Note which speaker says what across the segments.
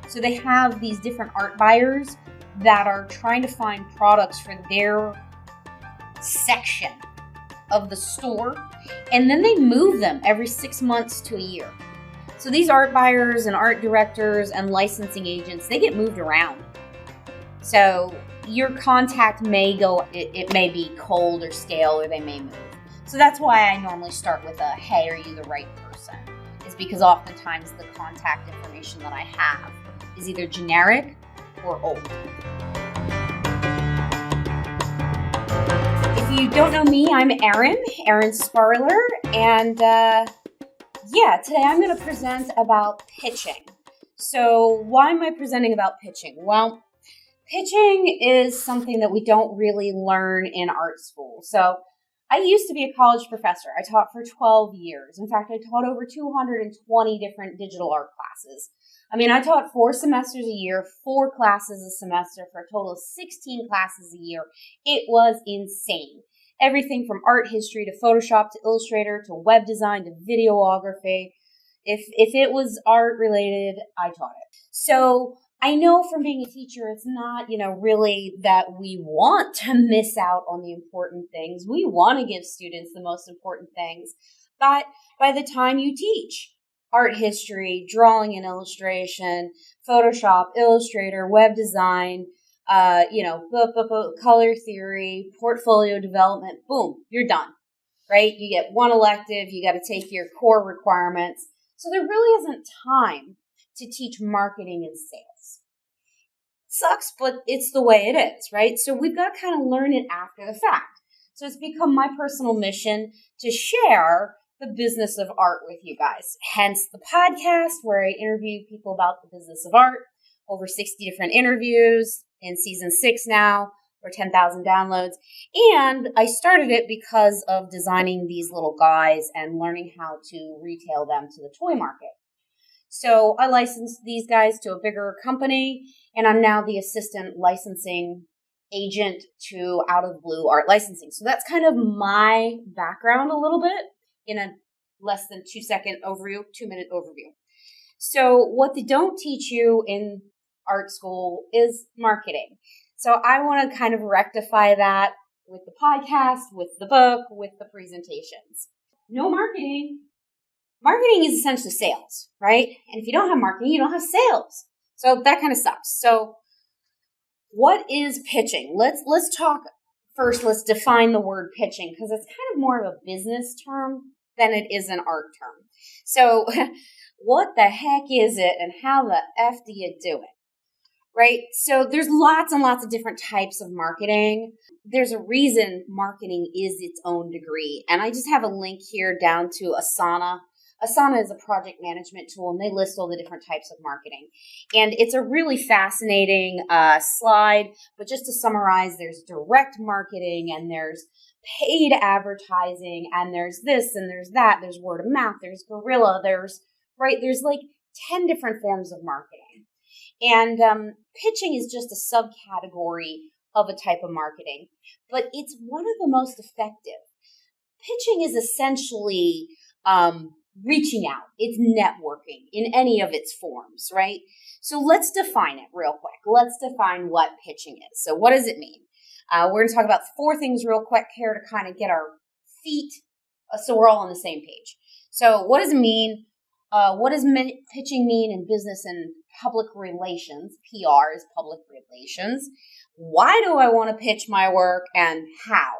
Speaker 1: So they have these different art buyers that are trying to find products for their section of the store, and then they move them every 6 months to a year. So these art buyers and art directors and licensing agents, they get moved around. So your contact may go, it may be cold or stale, or they may move. So that's why I normally start with a, hey, are you the right person? It's because oftentimes the contact information that I have is either generic or old. If you don't know me, I'm Erin Sparler, and today I'm going to present about pitching. So why am I presenting about pitching? Well, pitching is something that we don't really learn in art school. So I used to be a college professor. I taught for 12 years. In fact, I taught over 220 different digital art classes. I taught 4 semesters a year, 4 classes a semester for a total of 16 classes a year. It was insane. Everything from art history to Photoshop to Illustrator to web design to videography. If it was art related, I taught it. So I know from being a teacher, it's not, really that we want to miss out on the important things. We want to give students the most important things. But by the time you teach art history, drawing and illustration, Photoshop, Illustrator, web design, color theory, portfolio development, boom, you're done, right? You get one elective, you got to take your core requirements. So there really isn't time to teach marketing and sales. Sucks, but it's the way it is, right? So we've got to kind of learn it after the fact. So it's become my personal mission to share the business of art with you guys. Hence the podcast where I interview people about the business of art. Over 60 different interviews in season 6 now, or 10,000 downloads. And I started it because of designing these little guys and learning how to retail them to the toy market. So I licensed these guys to a bigger company, and I'm now the assistant licensing agent to Out of Blue Art Licensing. So that's kind of my background a little bit in a less than 2-second overview, 2-minute overview. So what they don't teach you in art school is marketing. So I want to kind of rectify that with the podcast, with the book, with the presentations. No marketing. Marketing is essentially sales, right? And if you don't have marketing, you don't have sales. So that kind of sucks. So what is pitching? Let's talk first. Let's define the word pitching, because it's kind of more of a business term than it is an art term. So what the heck is it, and how the F do you do it? Right? So there's lots and lots of different types of marketing. There's a reason marketing is its own degree. And I just have a link here down to Asana. Asana is a project management tool, and they list all the different types of marketing. And it's a really fascinating slide. But just to summarize, there's direct marketing, and there's paid advertising, and there's this, and there's that. There's word of mouth, there's guerrilla, there's like 10 different forms of marketing. And pitching is just a subcategory of a type of marketing, but it's one of the most effective. Pitching is essentially reaching out. It's networking in any of its forms, right? So let's define it real quick. Let's define what pitching is. So what does it mean? We're going to talk about 4 things real quick here to kind of get our feet so we're all on the same page. So what does it mean? What does pitching mean in business and public relations? PR is public relations. Why do I want to pitch my work, and how?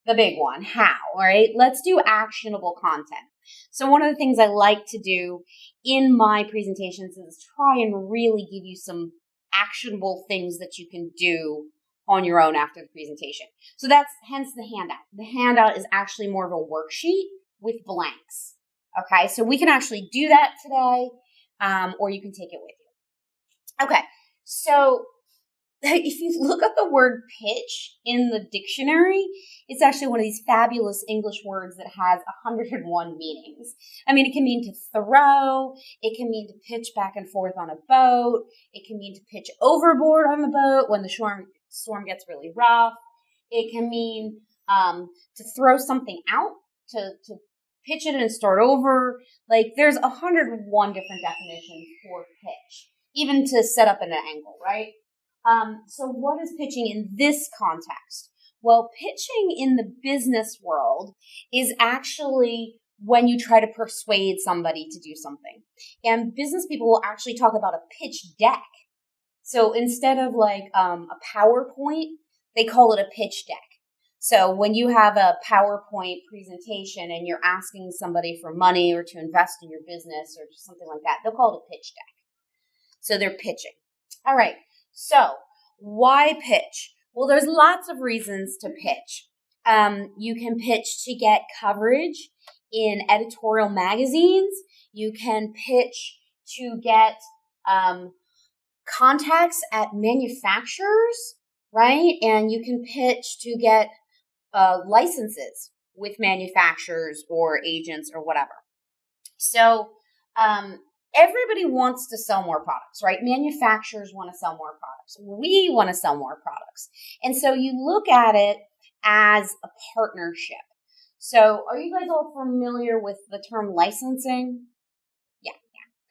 Speaker 1: The big one, how, all right? Let's do actionable content. So one of the things I like to do in my presentations is try and really give you some actionable things that you can do on your own after the presentation. So that's hence the handout. The handout is actually more of a worksheet with blanks. Okay, so we can actually do that today, or you can take it with you. Okay, so if you look up the word pitch in the dictionary, it's actually one of these fabulous English words that has 101 meanings. It can mean to throw, it can mean to pitch back and forth on a boat, it can mean to pitch overboard on the boat when the storm gets really rough, it can mean to throw something out, to pitch it and start over. Like, there's 101 different definitions for pitch. even to set up an angle, right? So what is pitching in this context? Well, pitching in the business world is actually when you try to persuade somebody to do something. And business people will actually talk about a pitch deck. So instead of like a PowerPoint, they call it a pitch deck. So when you have a PowerPoint presentation and you're asking somebody for money or to invest in your business or something like that, they'll call it a pitch deck. So they're pitching. All right. So why pitch? Well, there's lots of reasons to pitch. You can pitch to get coverage in editorial magazines. You can pitch to get contacts at manufacturers, right? And you can pitch to get licenses with manufacturers or agents or whatever. So everybody wants to sell more products, right? Manufacturers want to sell more products. We want to sell more products. And so you look at it as a partnership. So are you guys all familiar with the term licensing? Yeah,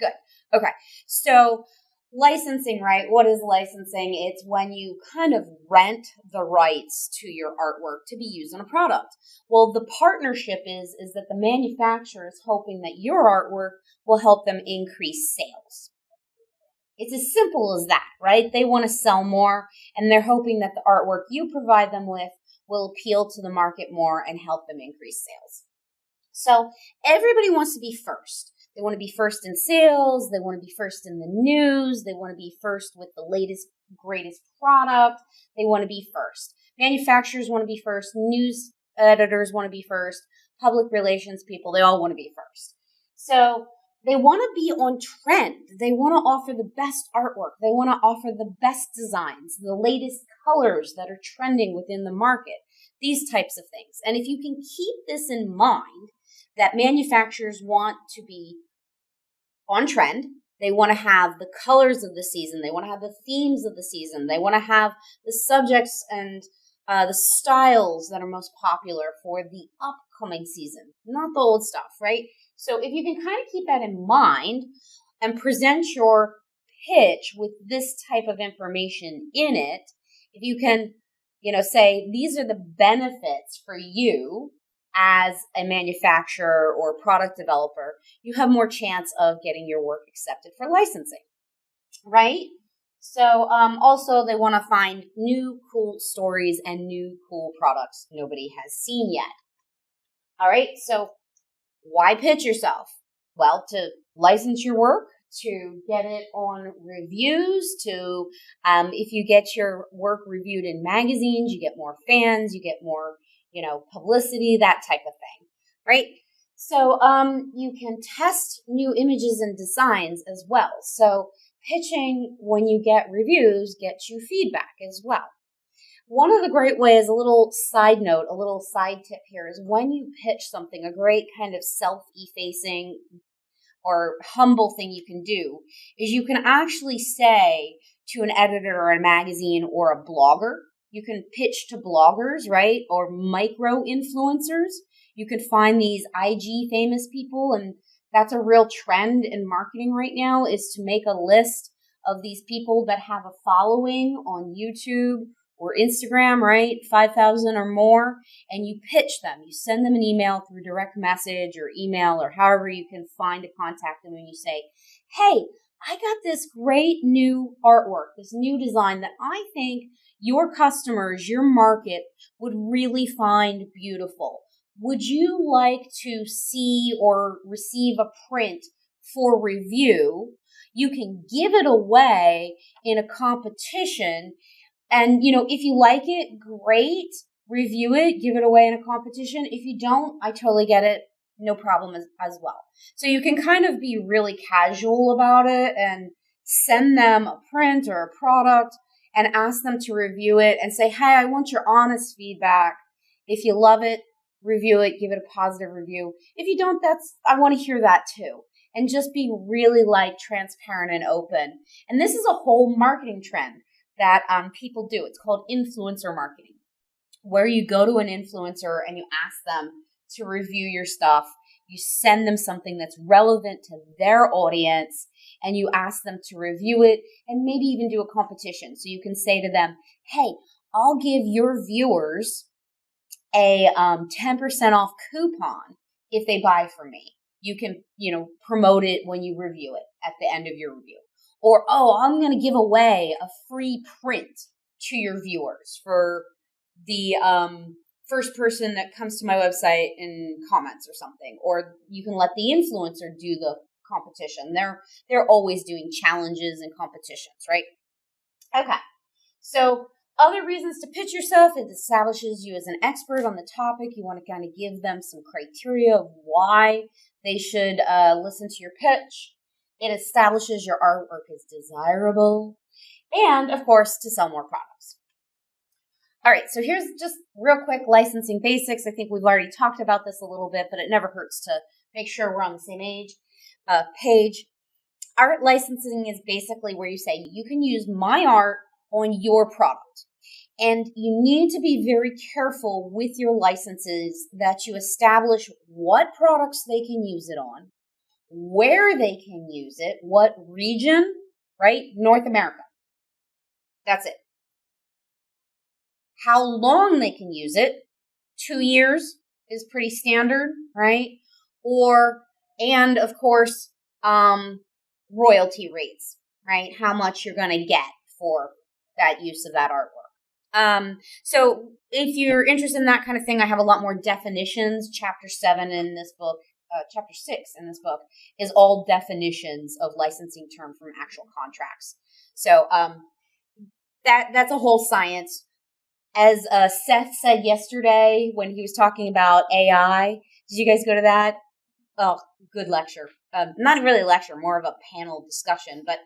Speaker 1: good. Okay. So licensing, right? What is licensing? It's when you kind of rent the rights to your artwork to be used in a product. Well, the partnership is that the manufacturer is hoping that your artwork will help them increase sales. It's as simple as that, right? They want to sell more, and they're hoping that the artwork you provide them with will appeal to the market more and help them increase sales. So everybody wants to be first. They want to be first in sales. They want to be first in the news. They want to be first with the latest, greatest product. They want to be first. Manufacturers want to be first. News editors want to be first. Public relations people, they all want to be first. So they want to be on trend. They want to offer the best artwork. They want to offer the best designs, the latest colors that are trending within the market, these types of things. And if you can keep this in mind, that manufacturers want to be on trend, they want to have the colors of the season, they want to have the themes of the season, they want to have the subjects and the styles that are most popular for the upcoming season, not the old stuff, right? So if you can kind of keep that in mind and present your pitch with this type of information in it, if you can, say these are the benefits for you as a manufacturer or product developer, you have more chance of getting your work accepted for licensing, right? So also they want to find new cool stories and new cool products nobody has seen yet. All right, so why pitch yourself? Well, to license your work, to get it on reviews, to if you get your work reviewed in magazines, you get more fans, you get more publicity, that type of thing, right? So you can test new images and designs as well. So pitching, when you get reviews, gets you feedback as well. One of the great ways, a little side note, a little side tip here, is when you pitch something, a great kind of self-effacing or humble thing you can do is you can actually say to an editor or a magazine or a blogger, you can pitch to bloggers, right? Or micro influencers. You could find these IG famous people, and that's a real trend in marketing right now, is to make a list of these people that have a following on YouTube or Instagram, right? 5,000 or more, and you pitch them. You send them an email through direct message or email or however you can find to contact them, and you say, hey, I got this great new artwork, this new design that I think your customers, your market would really find beautiful. Would you like to see or receive a print for review? You can give it away in a competition. And, if you like it, great, review it, give it away in a competition. If you don't, I totally get it. No problem as well. So you can kind of be really casual about it and send them a print or a product and ask them to review it and say, hey, I want your honest feedback. If you love it, review it, give it a positive review. If you don't, I want to hear that too. And just be really transparent and open. And this is a whole marketing trend that people do. It's called influencer marketing, where you go to an influencer and you ask them to review your stuff You send them something that's relevant to their audience, and you ask them to review it and maybe even do a competition. So you can say to them, hey, I'll give your viewers a 10% off coupon if they buy from me. You can, promote it when you review it at the end of your review. Or, I'm going to give away a free print to your viewers for the first person that comes to my website and comments or something. Or you can let the influencer do the competition. They're always doing challenges and competitions, right? Okay. So other reasons to pitch yourself, it establishes you as an expert on the topic. You want to kind of give them some criteria of why they should listen to your pitch. It establishes your artwork is desirable. And, of course, to sell more products. All right, so here's just real quick licensing basics. I think we've already talked about this a little bit, but it never hurts to make sure we're on the same page. Art licensing is basically where you say, you can use my art on your product. And you need to be very careful with your licenses that you establish what products they can use it on, where they can use it, what region, right? North America. That's it. How long they can use it. 2 years is pretty standard, right? And of course, royalty rates, right? How much you're going to get for that use of that artwork. So if you're interested in that kind of thing, I have a lot more definitions. Chapter 7 in this book, Chapter 6 in this book is all definitions of licensing terms from actual contracts. So that's a whole science. As Seth said yesterday when he was talking about AI, did you guys go to that? Oh, good lecture. Not really a lecture, more of a panel discussion, but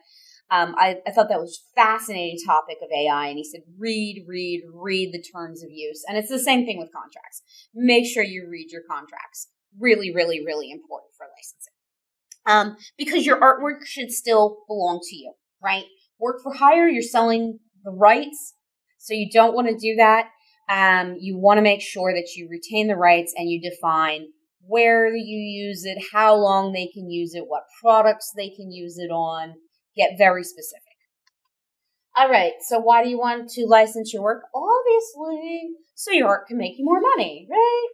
Speaker 1: I thought that was a fascinating topic of AI, and he said, read the terms of use. And it's the same thing with contracts. Make sure you read your contracts. Really, really, really important for licensing. Because your artwork should still belong to you, right? Work for hire, you're selling the rights, so you don't want to do that. You want to make sure that you retain the rights and you define where you use it, how long they can use it, what products they can use it on. Get very specific. All right, so why do you want to license your work? Obviously, so your art can make you more money, right?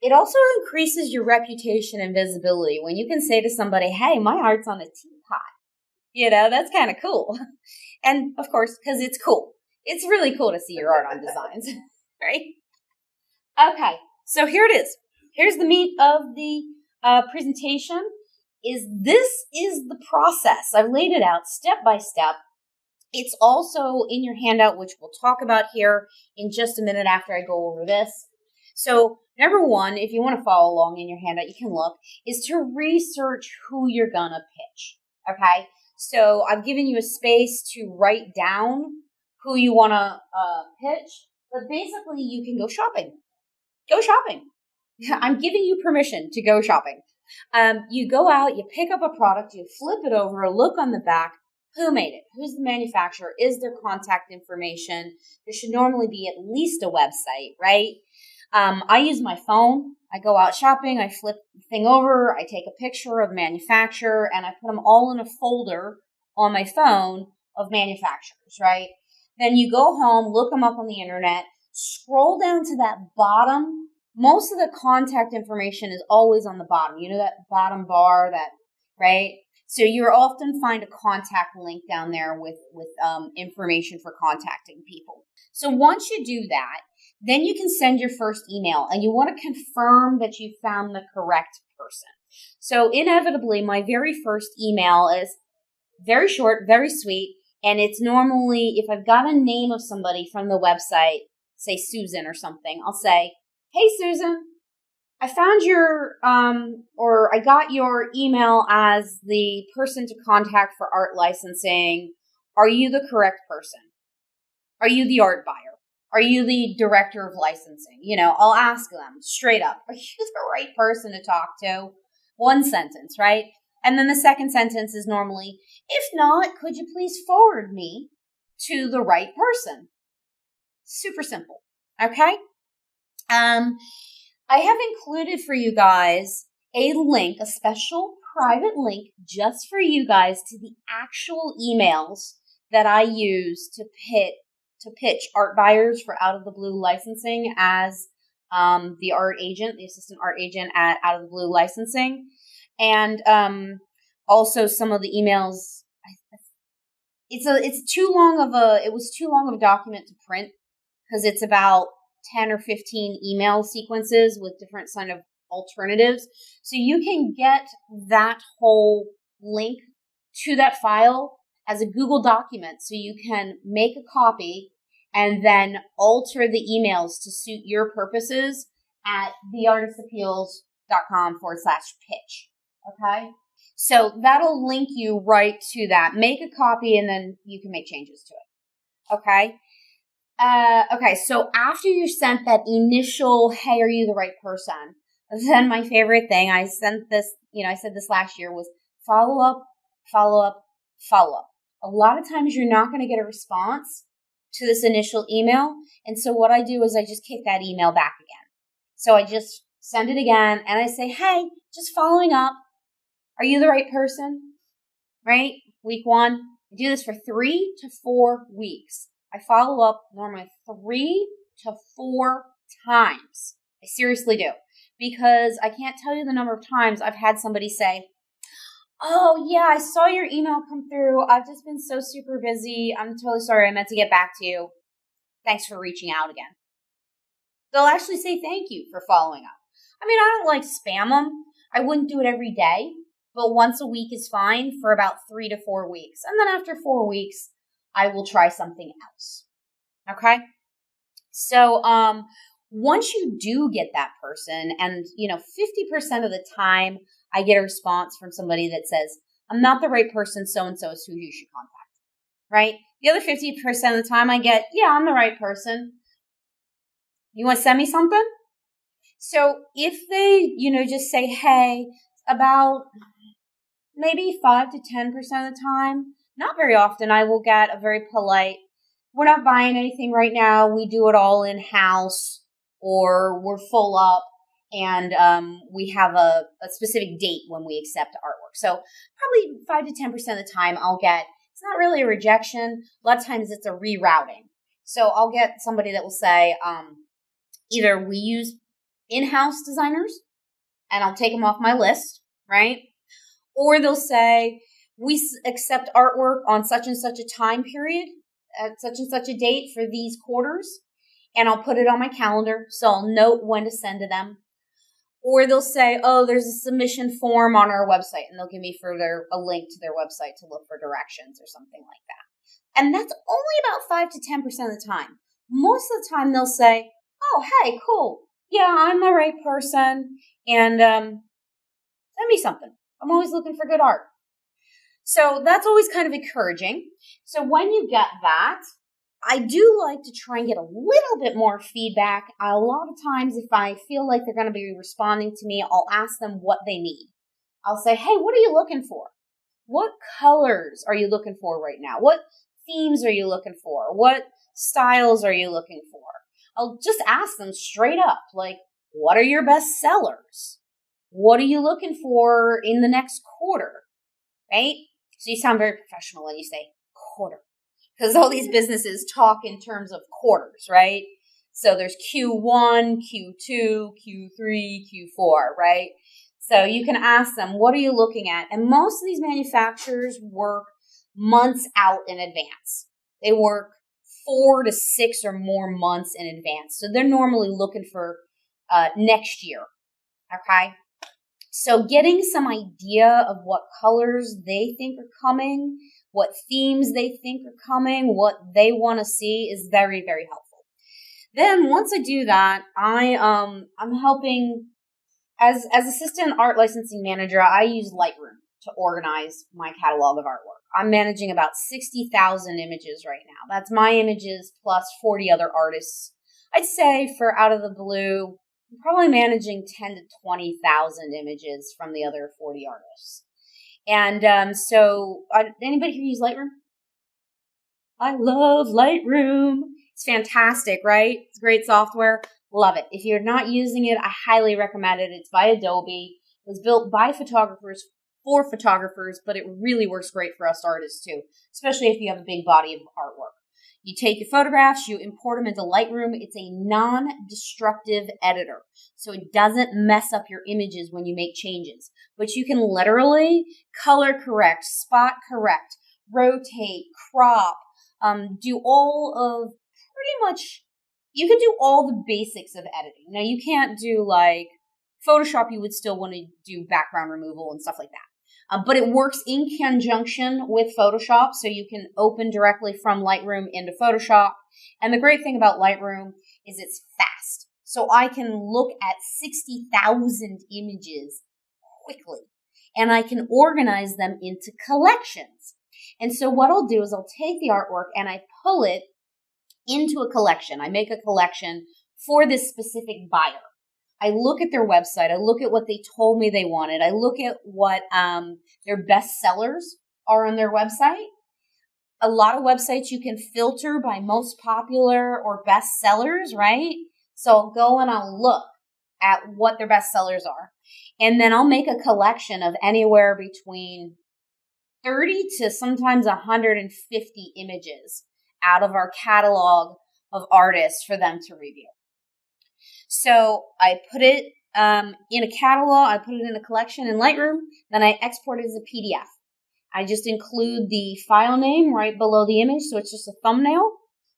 Speaker 1: It also increases your reputation and visibility when you can say to somebody, hey, my art's on a teapot. That's kind of cool. And, of course, because it's cool. It's really cool to see your art on designs, right? Okay, so here it is. Here's the meat of the presentation. This is the process. I've laid it out step by step. It's also in your handout, which we'll talk about here in just a minute after I go over this. So, number one, if you want to follow along in your handout, you can look, is to research who you're going to pitch, okay? So I've given you a space to write down who you want to pitch, but basically you can go shopping. Go shopping. I'm giving you permission to go shopping. You go out, you pick up a product, you flip it over, look on the back. Who made it? Who's the manufacturer? Is there contact information? There should normally be at least a website, right? I use my phone. I go out shopping, I flip the thing over, I take a picture of the manufacturer, and I put them all in a folder on my phone of manufacturers, right? Then you go home, look them up on the internet, scroll down to that bottom. Most of the contact information is always on the bottom. You know that bottom bar, right? So you'll often find a contact link down there with information for contacting people. So once you do that, then you can send your first email, and you want to confirm that you found the correct person. So inevitably, my very first email is very short, very sweet, and it's normally, if I've got a name of somebody from the website, say Susan or something, I'll say, hey, Susan, I found I got your email as the person to contact for art licensing. Are you the correct person? Are you the art buyer? Are you the director of licensing? I'll ask them straight up, are you the right person to talk to? One sentence, right? And then the second sentence is normally, if not, could you please forward me to the right person? Super simple, okay? I I have included for you guys a link, a special private link just for you guys to the actual emails that I use to pitch art buyers for Out of the Blue licensing as the art agent, the assistant art agent at Out of the Blue licensing. And also some of the emails, it was too long of a document to print because it's about 10 or 15 email sequences with different kind of alternatives. So you can get that whole link to that file as a Google document. So you can make a copy and then alter the emails to suit your purposes at theartistappeals.com/pitch. Okay. So that'll link you right to that. Make a copy and then you can make changes to it. Okay. Okay, so after you sent that initial, hey, are you the right person? Then my favorite thing, I said this last year, was follow up, follow up, follow up. A lot of times you're not going to get a response to this initial email. And so what I do is I just kick that email back again. So I just send it again and I say, hey, just following up. Are you the right person? Right? Week 1. I do this for 3 to 4 weeks. I follow up normally 3 to 4 times. I seriously do. Because I can't tell you the number of times I've had somebody say, oh, yeah, I saw your email come through. I've just been so super busy. I'm totally sorry. I meant to get back to you. Thanks for reaching out again. They'll actually say thank you for following up. I mean, I don't like spam them. I wouldn't do it every day. But once a week is fine for about 3 to 4 weeks. And then after 4 weeks, I will try something else. Okay? So, once you do get that person, and, 50% of the time I get a response from somebody that says, I'm not the right person, so-and-so is who you should contact. Right? The other 50% of the time I get, yeah, I'm the right person. You want to send me something? So if they, just say, hey, about maybe 5 to 10% of the time, not very often, I will get a very polite, we're not buying anything right now. We do it all in-house, or we're full up, and we have a specific date when we accept artwork. So probably 5 to 10% of the time I'll get, it's not really a rejection. A lot of times it's a rerouting. So I'll get somebody that will say, either we use in-house designers, and I'll take them off my list, right? Or they'll say, we accept artwork on such and such a time period, at such and such a date for these quarters, and I'll put it on my calendar, so I'll note when to send to them. Or they'll say, oh, there's a submission form on our website, and they'll give me a link to their website to look for directions or something like that. And that's only about 5 to 10% of the time. Most of the time, they'll say, oh, hey, cool. Yeah, I'm the right person, and send me something. I'm always looking for good art. So that's always kind of encouraging. So when you get that, I do like to try and get a little bit more feedback. A lot of times, if I feel like they're going to be responding to me, I'll ask them what they need. I'll say, hey, what are you looking for? What colors are you looking for right now? What themes are you looking for? What styles are you looking for? I'll just ask them straight up, like, what are your best sellers? What are you looking for in the next quarter? Right? So you sound very professional when you say quarter, because all these businesses talk in terms of quarters, right? So there's Q1, Q2, Q3, Q4, right? So you can ask them, what are you looking at? And most of these manufacturers work months out in advance. They work 4 to 6 or more months in advance. So they're normally looking for next year, okay? So getting some idea of what colors they think are coming, what themes they think are coming, what they want to see is very, very helpful. Then once I do that, I'm helping as assistant art licensing manager. I use Lightroom to organize my catalog of artwork. I'm managing about 60,000 images right now. That's my images plus 40 other artists. I'd say for Out of the Blue, I'm probably managing 10 to 20,000 images from the other 40 artists. And so anybody here use Lightroom? I love Lightroom. It's fantastic, right? It's great software. Love it. If you're not using it, I highly recommend it. It's by Adobe. It was built by photographers for photographers, but it really works great for us artists too, especially if you have a big body of artwork. You take your photographs, you import them into Lightroom. It's a non-destructive editor, so it doesn't mess up your images when you make changes. But you can literally color correct, spot correct, rotate, crop, do all of pretty much, you can do all the basics of editing. Now, you can't do like Photoshop, you would still want to do background removal and stuff like that. But it works in conjunction with Photoshop, so you can open directly from Lightroom into Photoshop. And the great thing about Lightroom is it's fast. So I can look at 60,000 images quickly, and I can organize them into collections. And so what I'll do is I'll take the artwork and I pull it into a collection. I make a collection for this specific buyer. I look at their website. I look at what they told me they wanted. I look at what their best sellers are on their website. A lot of websites you can filter by most popular or best sellers, right? So I'll go and I'll look at what their best sellers are. And then I'll make a collection of anywhere between 30 to sometimes 150 images out of our catalog of artists for them to review. So I put it in a catalog, I put it in a collection in Lightroom, then I export it as a PDF. I just include the file name right below the image, so it's just a thumbnail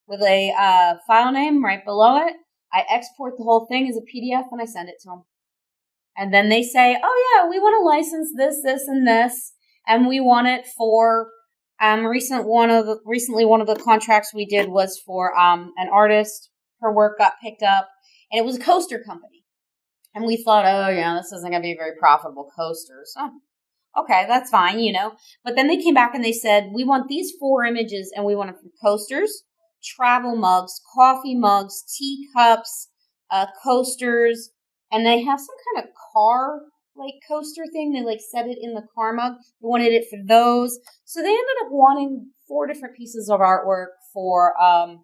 Speaker 1: with a file name right below it. I export the whole thing as a PDF and I send it to them. And then they say, oh yeah, we want to license this, this, and this, and we want it for recently one of the contracts we did was for an artist. Her work got picked up. And it was a coaster company. And we thought, oh, yeah, this isn't going to be a very profitable coasters. Oh, okay, that's fine, you know. But then they came back and they said, we want these 4 images and we want them from coasters, travel mugs, coffee mugs, teacups, coasters. And they have some kind of car, like, coaster thing. They, like, set it in the car mug. They wanted it for those. So they ended up wanting 4 different pieces of artwork for, I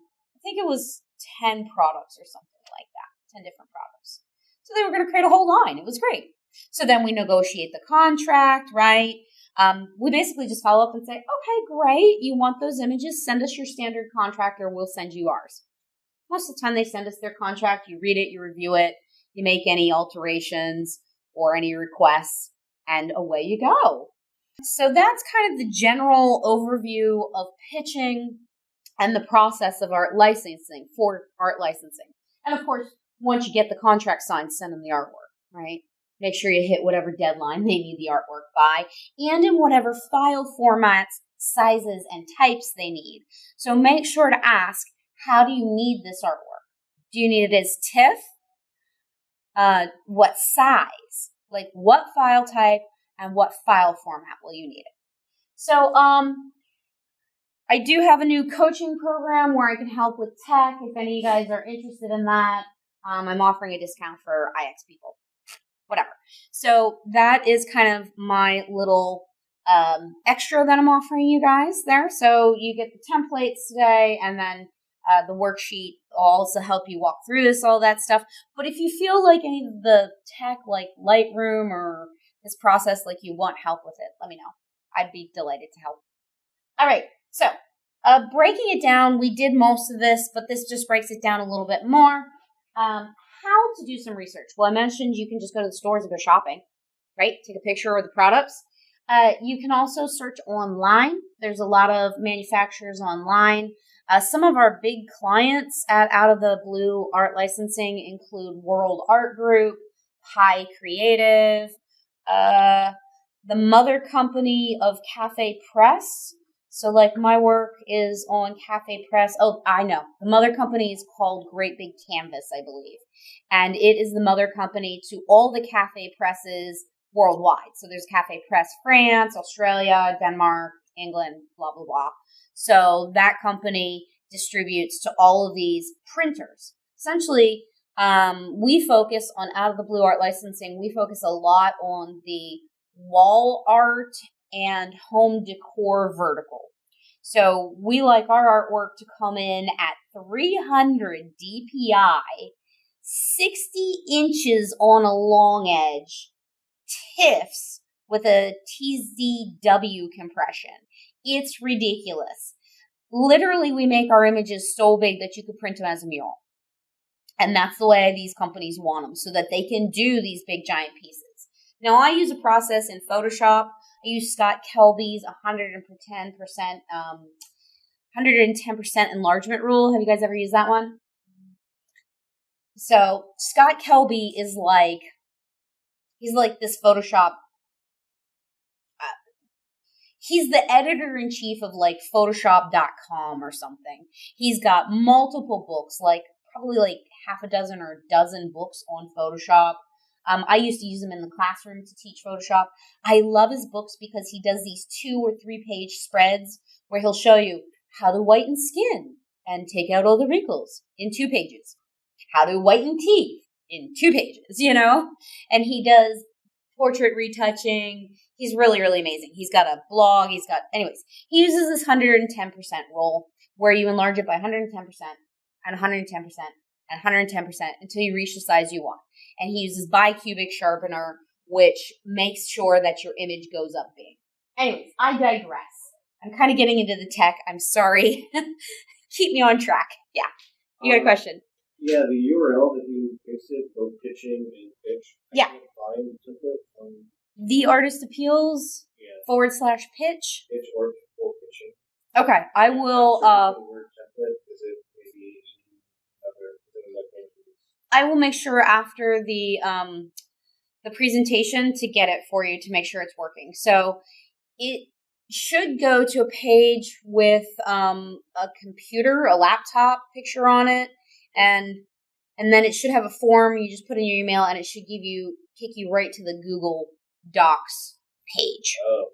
Speaker 1: think it was 10 products or something like that. 10 different products. So they were going to create a whole line. It was great. So then we negotiate the contract, right? We basically just follow up and say, okay, great. You want those images? Send us your standard contract or we'll send you ours. Most of the time they send us their contract. You read it, you review it, you make any alterations or any requests, and away you go. So that's kind of the general overview of pitching and the process of art licensing for art licensing. And of course, once you get the contract signed, send them the artwork, right? Make sure you hit whatever deadline they need the artwork by and in whatever file formats, sizes, and types they need. So make sure to ask, how do you need this artwork? Do you need it as TIFF? What size? Like what file type and what file format will you need it? So I do have a new coaching program where I can help with tech if any of you guys are interested in that. I'm offering a discount for IX people. Whatever. So that is kind of my little extra that I'm offering you guys there. So you get the templates today and then the worksheet will also help you walk through this, all that stuff. But if you feel like any of the tech like Lightroom or this process, like you want help with it, let me know. I'd be delighted to help. All right. So breaking it down, we did most of this, but this just breaks it down a little bit more. How to do some research. Well, I mentioned you can just go to the stores and go shopping, right? Take a picture of the products. You can also search online. There's a lot of manufacturers online. Some of our big clients at Out of the Blue Art Licensing include World Art Group, Pi Creative, the mother company of Cafe Press. So like my work is on Cafe Press. Oh, I know. The mother company is called Great Big Canvas, I believe. And it is the mother company to all the Cafe Presses worldwide. So there's Cafe Press France, Australia, Denmark, England, blah, blah, blah. So that company distributes to all of these printers. Essentially, we focus on Out of the Blue Art Licensing. We focus a lot on the wall art and home decor vertical. So we like our artwork to come in at 300 DPI 60 inches on a long edge, TIFFs with a TZW compression. It's ridiculous. Literally, we make our images so big that you could print them as a mural. And that's the way these companies want them, so that they can do these big, giant pieces. Now, I use a process in Photoshop. I use Scott Kelby's 110% enlargement rule. Have you guys ever used that one? So Scott Kelby is he's like this Photoshop. He's the editor-in-chief of like Photoshop.com or something. He's got multiple books, probably like half a dozen or a dozen books on Photoshop. I used to use him in the classroom to teach Photoshop. I love his books because he does these 2 or 3 page spreads where he'll show you how to whiten skin and take out all the wrinkles in 2 pages. How to whiten teeth in 2 pages, And he does portrait retouching. He's really, really amazing. He's got a blog. He uses this 110% rule where you enlarge it by 110% and 110% and 110% until you reach the size you want. And he uses bicubic sharpener, which makes sure that your image goes up big. Anyways, I digress. I'm kind of getting into the tech. I'm sorry. Keep me on track. Yeah. You got a question?
Speaker 2: Yeah, the URL that you pasted, both pitching and pitch.
Speaker 1: Yeah. The Artist Appeals /pitch.
Speaker 2: Pitch or pitching.
Speaker 1: Okay, I will. I will make sure after the presentation to get it for you to make sure it's working. So it should go to a page with a computer, a laptop picture on it, and then it should have a form. You just put in your email, and it should kick you right to the Google Docs page.
Speaker 2: Oh.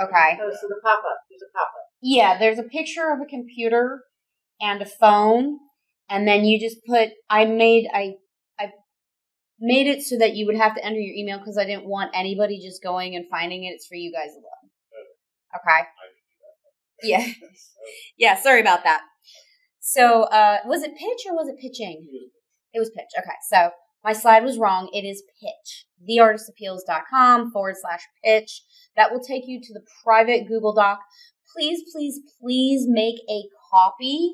Speaker 1: Okay.
Speaker 3: Oh, so the pop-up. There's a pop-up.
Speaker 1: Yeah, there's a picture of a computer and a phone, and then you just put. I made it so that you would have to enter your email because I didn't want anybody just going and finding it. It's for you guys alone. Okay. Yeah. Yeah. Sorry about that. So, was it pitch or was it pitching? It was pitch. Okay. So my slide was wrong. It is pitch. theartistappeals.com /pitch. That will take you to the private Google Doc. Please, please, please make a copy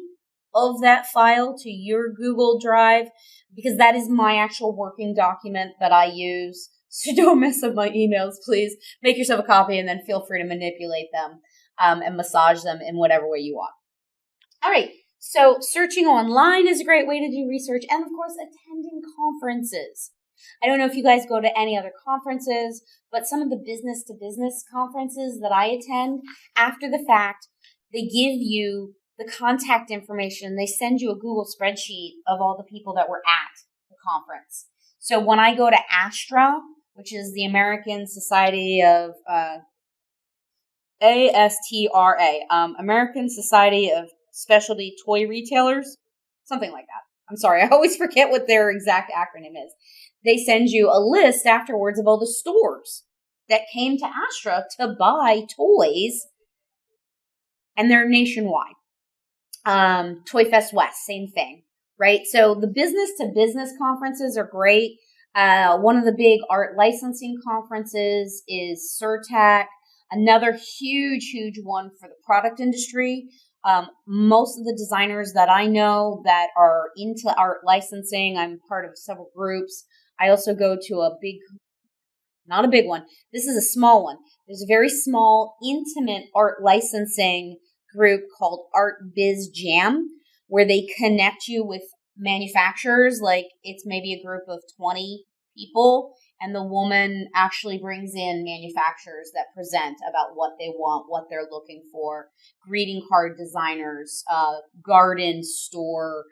Speaker 1: of that file to your Google Drive because that is my actual working document that I use. So don't mess up my emails, please. Make yourself a copy and then feel free to manipulate them and massage them in whatever way you want. All right. So searching online is a great way to do research and, of course, attending conferences. I don't know if you guys go to any other conferences, but some of the business-to-business conferences that I attend, after the fact, they give you the contact information. They send you a Google spreadsheet of all the people that were at the conference. So when I go to ASTRA, which is the American Society of ASTRA, American Society of Specialty Toy Retailers, something like that. I'm sorry, I always forget what their exact acronym is. They send you a list afterwards of all the stores that came to ASTRA to buy toys, and they're nationwide. Toy Fest West, same thing, right? So the business-to-business conferences are great. One of the big art licensing conferences is CERTAC. Another huge one for the product industry. Most of the designers that I know that are into art licensing, I'm part of several groups. I also go to not a big one. This is a small one. There's a very small, intimate art licensing group called Art Biz Jam, where they connect you with manufacturers. Like it's maybe a group of 20 people, and the woman actually brings in manufacturers that present about what they want, what they're looking for, greeting card designers, garden store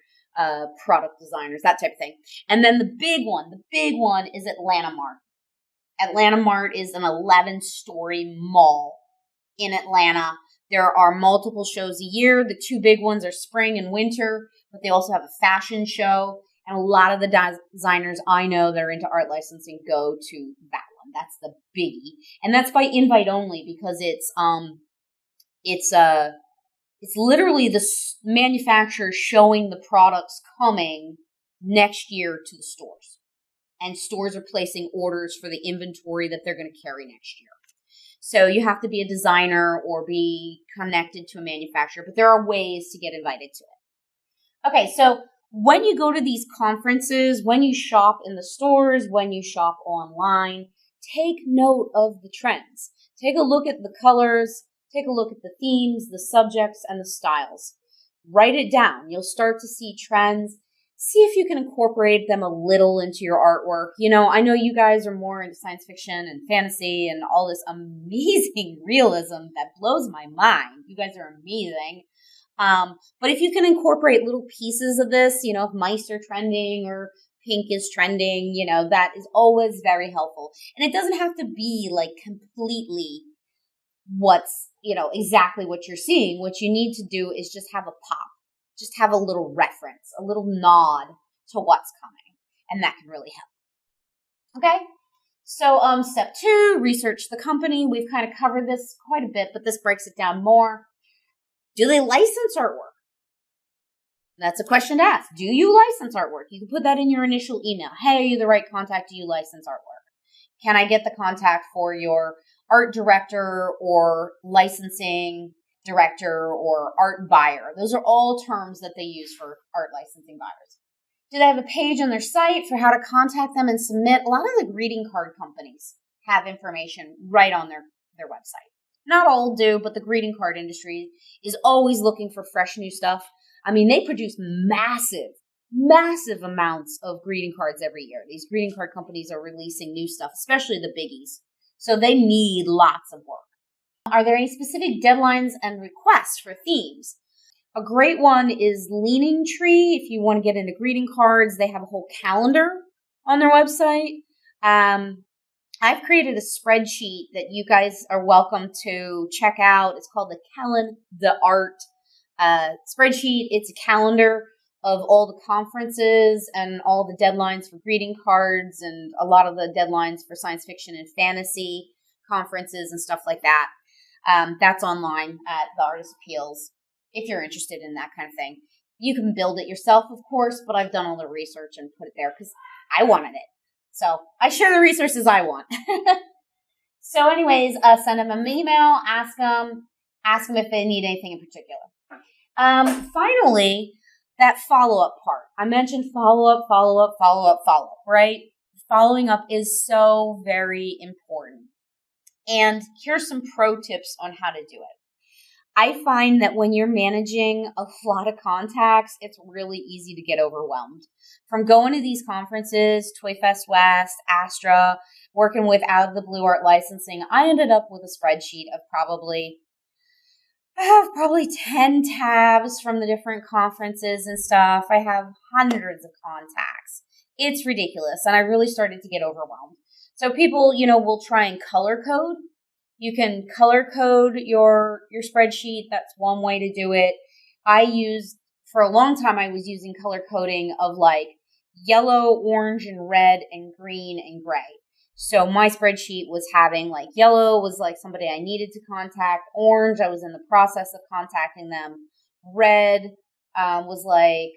Speaker 1: product designers, that type of thing. And then the big one is Atlanta Mart. Atlanta Mart is an 11-story mall in Atlanta. There are multiple shows a year. The 2 big ones are spring and winter, but they also have a fashion show. And a lot of the designers I know that are into art licensing go to that one. That's the biggie. And that's by invite only because it's literally the manufacturer showing the products coming next year to the stores. And stores are placing orders for the inventory that they're going to carry next year. So you have to be a designer or be connected to a manufacturer, but there are ways to get invited to it. Okay, so when you go to these conferences, when you shop in the stores, when you shop online, take note of the trends. Take a look at the colors, take a look at the themes, the subjects, and the styles. Write it down. You'll start to see trends. See if you can incorporate them a little into your artwork. You know, I know you guys are more into science fiction and fantasy and all this amazing realism that blows my mind. You guys are amazing. But if you can incorporate little pieces of this, you know, if mice are trending or pink is trending, you know, that is always very helpful. And it doesn't have to be like completely what's, you know, exactly what you're seeing. What you need to do is just have a pop. Just have a little reference, a little nod to what's coming. And that can really help. Okay? So step 2, research the company. We've kind of covered this quite a bit, but this breaks it down more. Do they license artwork? That's a question to ask. Do you license artwork? You can put that in your initial email. Hey, are you the right contact? Do you license artwork? Can I get the contact for your art director or licensing director or art buyer? Those are all terms that they use for art licensing buyers. Do they have a page on their site for how to contact them and submit? A lot of the greeting card companies have information right on their website. Not all do, but the greeting card industry is always looking for fresh new stuff. I mean, they produce massive amounts of greeting cards every year. These greeting card companies are releasing new stuff, especially the biggies. So they need lots of work. Are there any specific deadlines and requests for themes? A great one is Leaning Tree. If you want to get into greeting cards, they have a whole calendar on their website. I've created a spreadsheet that you guys are welcome to check out. It's called the Art spreadsheet. It's a calendar of all the conferences and all the deadlines for greeting cards and a lot of the deadlines for science fiction and fantasy conferences and stuff like that. That's online at the Artist Appeals if you're interested in that kind of thing. You can build it yourself, of course, but I've done all the research and put it there because I wanted it. So I share the resources I want. So anyways, send them an email, ask them if they need anything in particular. Finally, that follow-up part. I mentioned follow-up, right? Following up is so very important. And here's some pro tips on how to do it. I find that when you're managing a lot of contacts, it's really easy to get overwhelmed. From going to these conferences, Toy Fest West, Astra, working with Out of the Blue Art Licensing, I ended up with a spreadsheet of I have probably 10 tabs from the different conferences and stuff. I have hundreds of contacts. It's ridiculous. And I really started to get overwhelmed. So people, will try and color code. You can color code your spreadsheet. That's one way to do it. For a long time, I was using color coding of like yellow, orange, and red, and green, and gray. So my spreadsheet was having like yellow was like somebody I needed to contact. Orange, I was in the process of contacting them. Red was like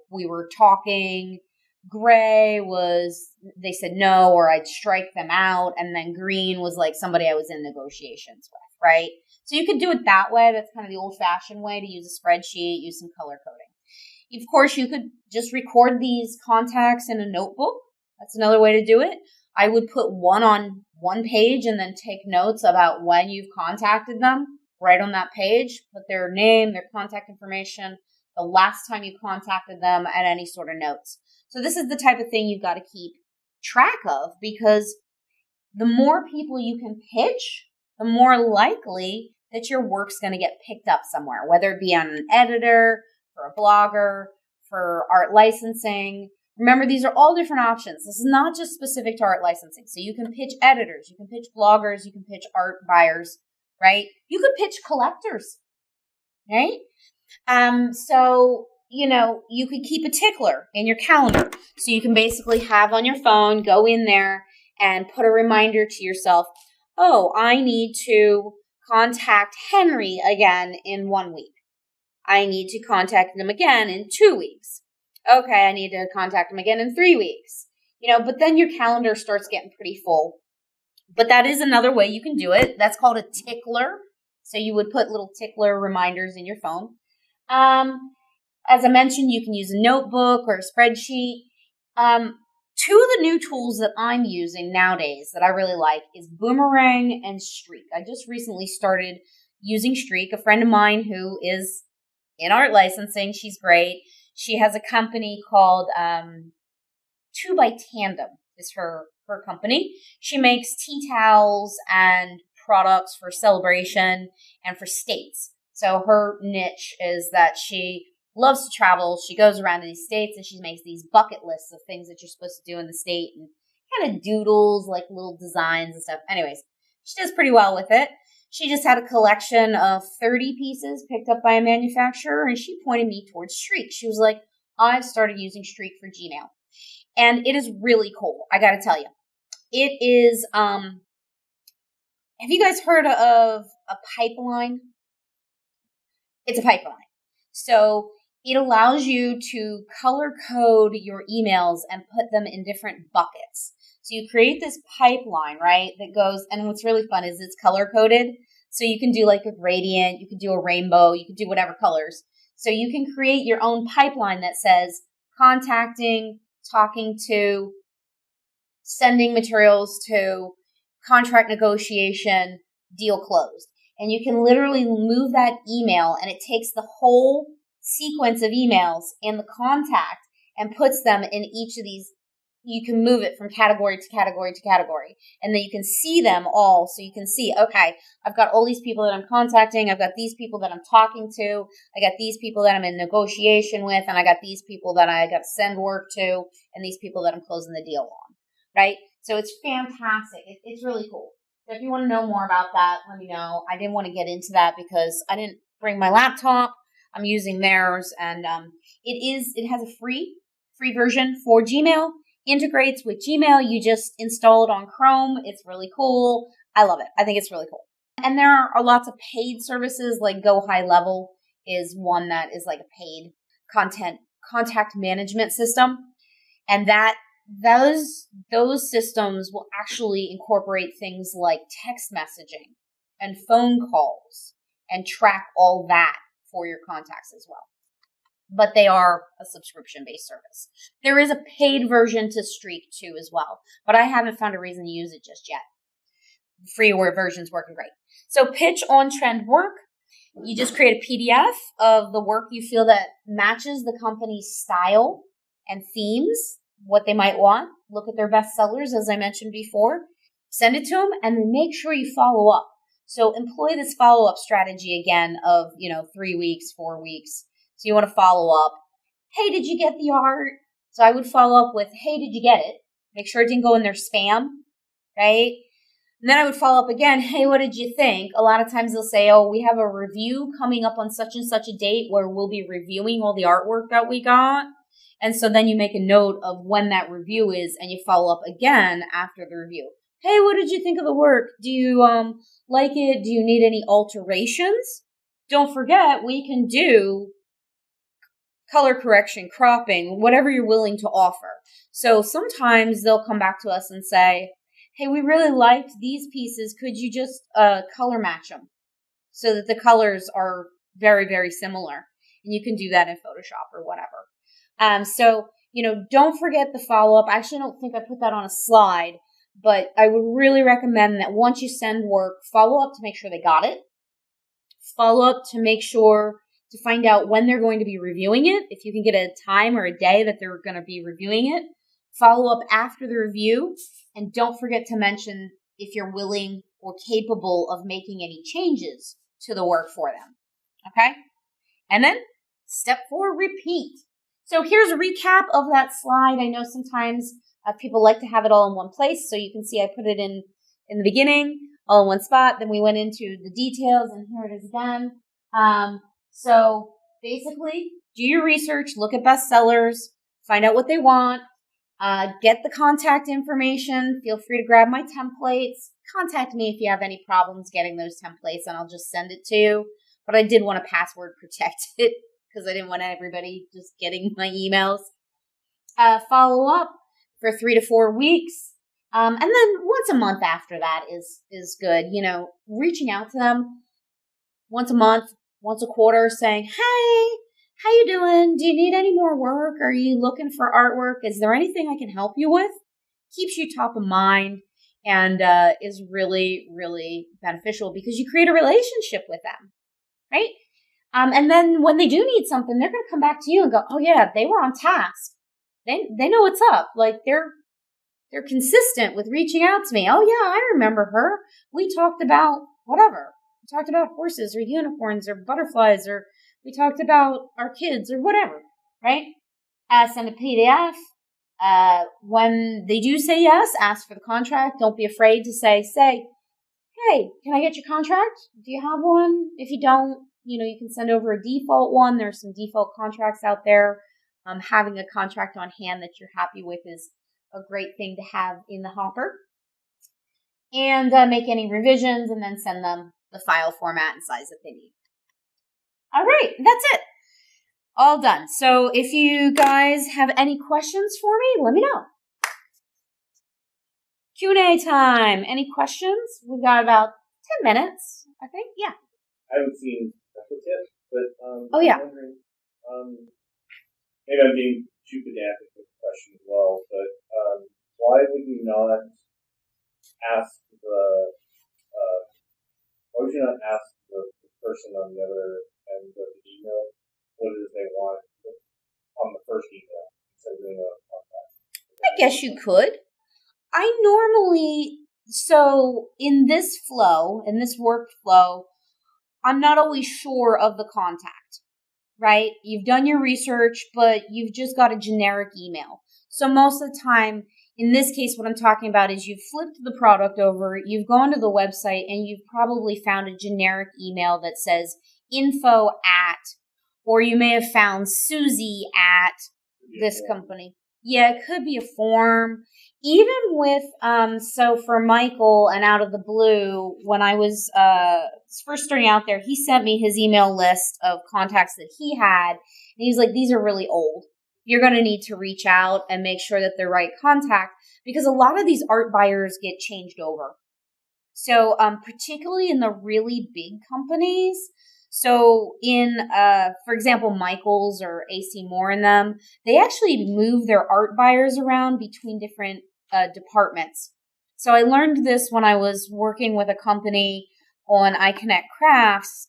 Speaker 1: we were talking. Gray was they said no or I'd strike them out. And then green was like somebody I was in negotiations with, right? So you could do it that way. That's kind of the old-fashioned way to use a spreadsheet, use some color coding. Of course, you could just record these contacts in a notebook. That's another way to do it. I would put one on one page and then take notes about when you've contacted them right on that page. Put their name, their contact information, the last time you contacted them, and any sort of notes. So this is the type of thing you've got to keep track of because the more people you can pitch, the more likely that your work's going to get picked up somewhere, whether it be on an editor, for a blogger, for art licensing. Remember, these are all different options. This is not just specific to art licensing. So you can pitch editors, you can pitch bloggers, you can pitch art buyers, right? You could pitch collectors, right? So, you could keep a tickler in your calendar. So you can basically have on your phone, go in there and put a reminder to yourself, oh, I need to contact Henry again in 1 week. I need to contact them again in 2 weeks. Okay, I need to contact them again in 3 weeks. But then your calendar starts getting pretty full. But that is another way you can do it. That's called a tickler. So you would put little tickler reminders in your phone. As I mentioned, you can use a notebook or a spreadsheet. Two of the new tools that I'm using nowadays that I really like is Boomerang and Streak. I just recently started using Streak. A friend of mine who is in art licensing, she's great. She has a company called 2 by Tandem is her company. She makes tea towels and products for celebration and for states. So her niche is that she loves to travel. She goes around to these states and she makes these bucket lists of things that you're supposed to do in the state and kind of doodles, like little designs and stuff. Anyways, she does pretty well with it. She just had a collection of 30 pieces picked up by a manufacturer and she pointed me towards Streak. She was like, I've started using Streak for Gmail. And it is really cool. I got to tell you, it is, have you guys heard of a pipeline? It's a pipeline. So it allows you to color code your emails and put them in different buckets. So you create this pipeline, right, that goes, and what's really fun is it's color coded. So you can do like a gradient, you can do a rainbow, you can do whatever colors. So you can create your own pipeline that says contacting, talking to, sending materials to, contract negotiation, deal closed. And you can literally move that email and it takes the whole sequence of emails in the contact and puts them in each of these. You can move it from category to category to category. And then you can see them all. So you can see, okay, I've got all these people that I'm contacting. I've got these people that I'm talking to. I got these people that I'm in negotiation with. And I got these people that I got to send work to. And these people that I'm closing the deal on. Right? So it's fantastic. It's really cool. So if you want to know more about that, let me know. I didn't want to get into that because I didn't bring my laptop. I'm using theirs. And it has a free version for Gmail. Integrates with Gmail. You just install it on Chrome. It's really cool. I love it. I think it's really cool. And there are lots of paid services like Go High Level is one that is like a paid contact management system. And those systems will actually incorporate things like text messaging and phone calls and track all that for your contacts as well. But they are a subscription-based service. There is a paid version to Streak too as well, but I haven't found a reason to use it just yet. Free version's working great. So pitch on-trend work. You just create a PDF of the work you feel that matches the company's style and themes, what they might want. Look at their best sellers, as I mentioned before. Send it to them, and then make sure you follow up. So employ this follow-up strategy again of, 3 weeks, 4 weeks. So you want to follow up. Hey, did you get the art? So I would follow up with, hey, did you get it? Make sure it didn't go in their spam, right? And then I would follow up again. Hey, what did you think? A lot of times they'll say, oh, we have a review coming up on such and such a date where we'll be reviewing all the artwork that we got. And so then you make a note of when that review is and you follow up again after the review. Hey, what did you think of the work? Do you like it? Do you need any alterations? Don't forget, we can do color correction, cropping, whatever you're willing to offer. So sometimes they'll come back to us and say, hey, we really liked these pieces. Could you just color match them so that the colors are very, very similar? And you can do that in Photoshop or whatever. So, don't forget the follow-up. I actually don't think I put that on a slide, but I would really recommend that once you send work, follow up to make sure they got it. Follow up to make sure to find out when they're going to be reviewing it. If you can get a time or a day that they're going to be reviewing it, follow up after the review. And don't forget to mention if you're willing or capable of making any changes to the work for them. Okay? And then step 4, repeat. So here's a recap of that slide. I know sometimes people like to have it all in one place. So you can see I put it in the beginning, all in one spot. Then we went into the details, and here it is again. So basically, do your research, look at bestsellers, find out what they want, get the contact information. Feel free to grab my templates. Contact me if you have any problems getting those templates, and I'll just send it to you. But I did want to password protect it because I didn't want everybody just getting my emails. follow up for 3 to 4 weeks. And then once a month after that is good. Reaching out to them once a month, once a quarter, saying, hey, how you doing? Do you need any more work? Are you looking for artwork? Is there anything I can help you with? Keeps you top of mind and is really, really beneficial because you create a relationship with them, right? And then when they do need something, they're going to come back to you and go, oh yeah, they were on task. They know what's up. Like they're consistent with reaching out to me. Oh yeah, I remember her. We talked about whatever. We talked about horses or unicorns or butterflies, or we talked about our kids or whatever, right? Send a PDF. When they do say yes, ask for the contract. Don't be afraid to say, hey, can I get your contract? Do you have one? If you don't, you can send over a default one. There's some default contracts out there. Having a contract on hand that you're happy with is a great thing to have in the hopper. And make any revisions and then send them the file format and size that they need. All right, that's it. All done. So if you guys have any questions for me, let me know. Q&A time. Any questions? We've got about 10 minutes, I think. Yeah.
Speaker 2: I haven't seen special tips, but
Speaker 1: Oh, yeah.
Speaker 2: I'm wondering, maybe I'm being too pedantic with the question as well, but why would you not ask the person on the other end of the email what it is they want on the first email instead of doing a contact?
Speaker 1: I guess you could. I normally, so in this workflow, I'm not always sure of the contact, right? You've done your research, but you've just got a generic email. So most of the time, in this case, what I'm talking about is you've flipped the product over, you've gone to the website, and you've probably found a generic email that says info at, or you may have found Susie at this company. Yeah, it could be a form. Even with, so for Michael and Out of the Blue, when I was first starting out there, he sent me his email list of contacts that he had. And he was like, these are really old. You're going to need to reach out and make sure that they're right contact because a lot of these art buyers get changed over. So particularly in the really big companies, so in, for example, Michaels or AC Moore and them, they actually move their art buyers around between different departments. So I learned this when I was working with a company on iConnect Crafts.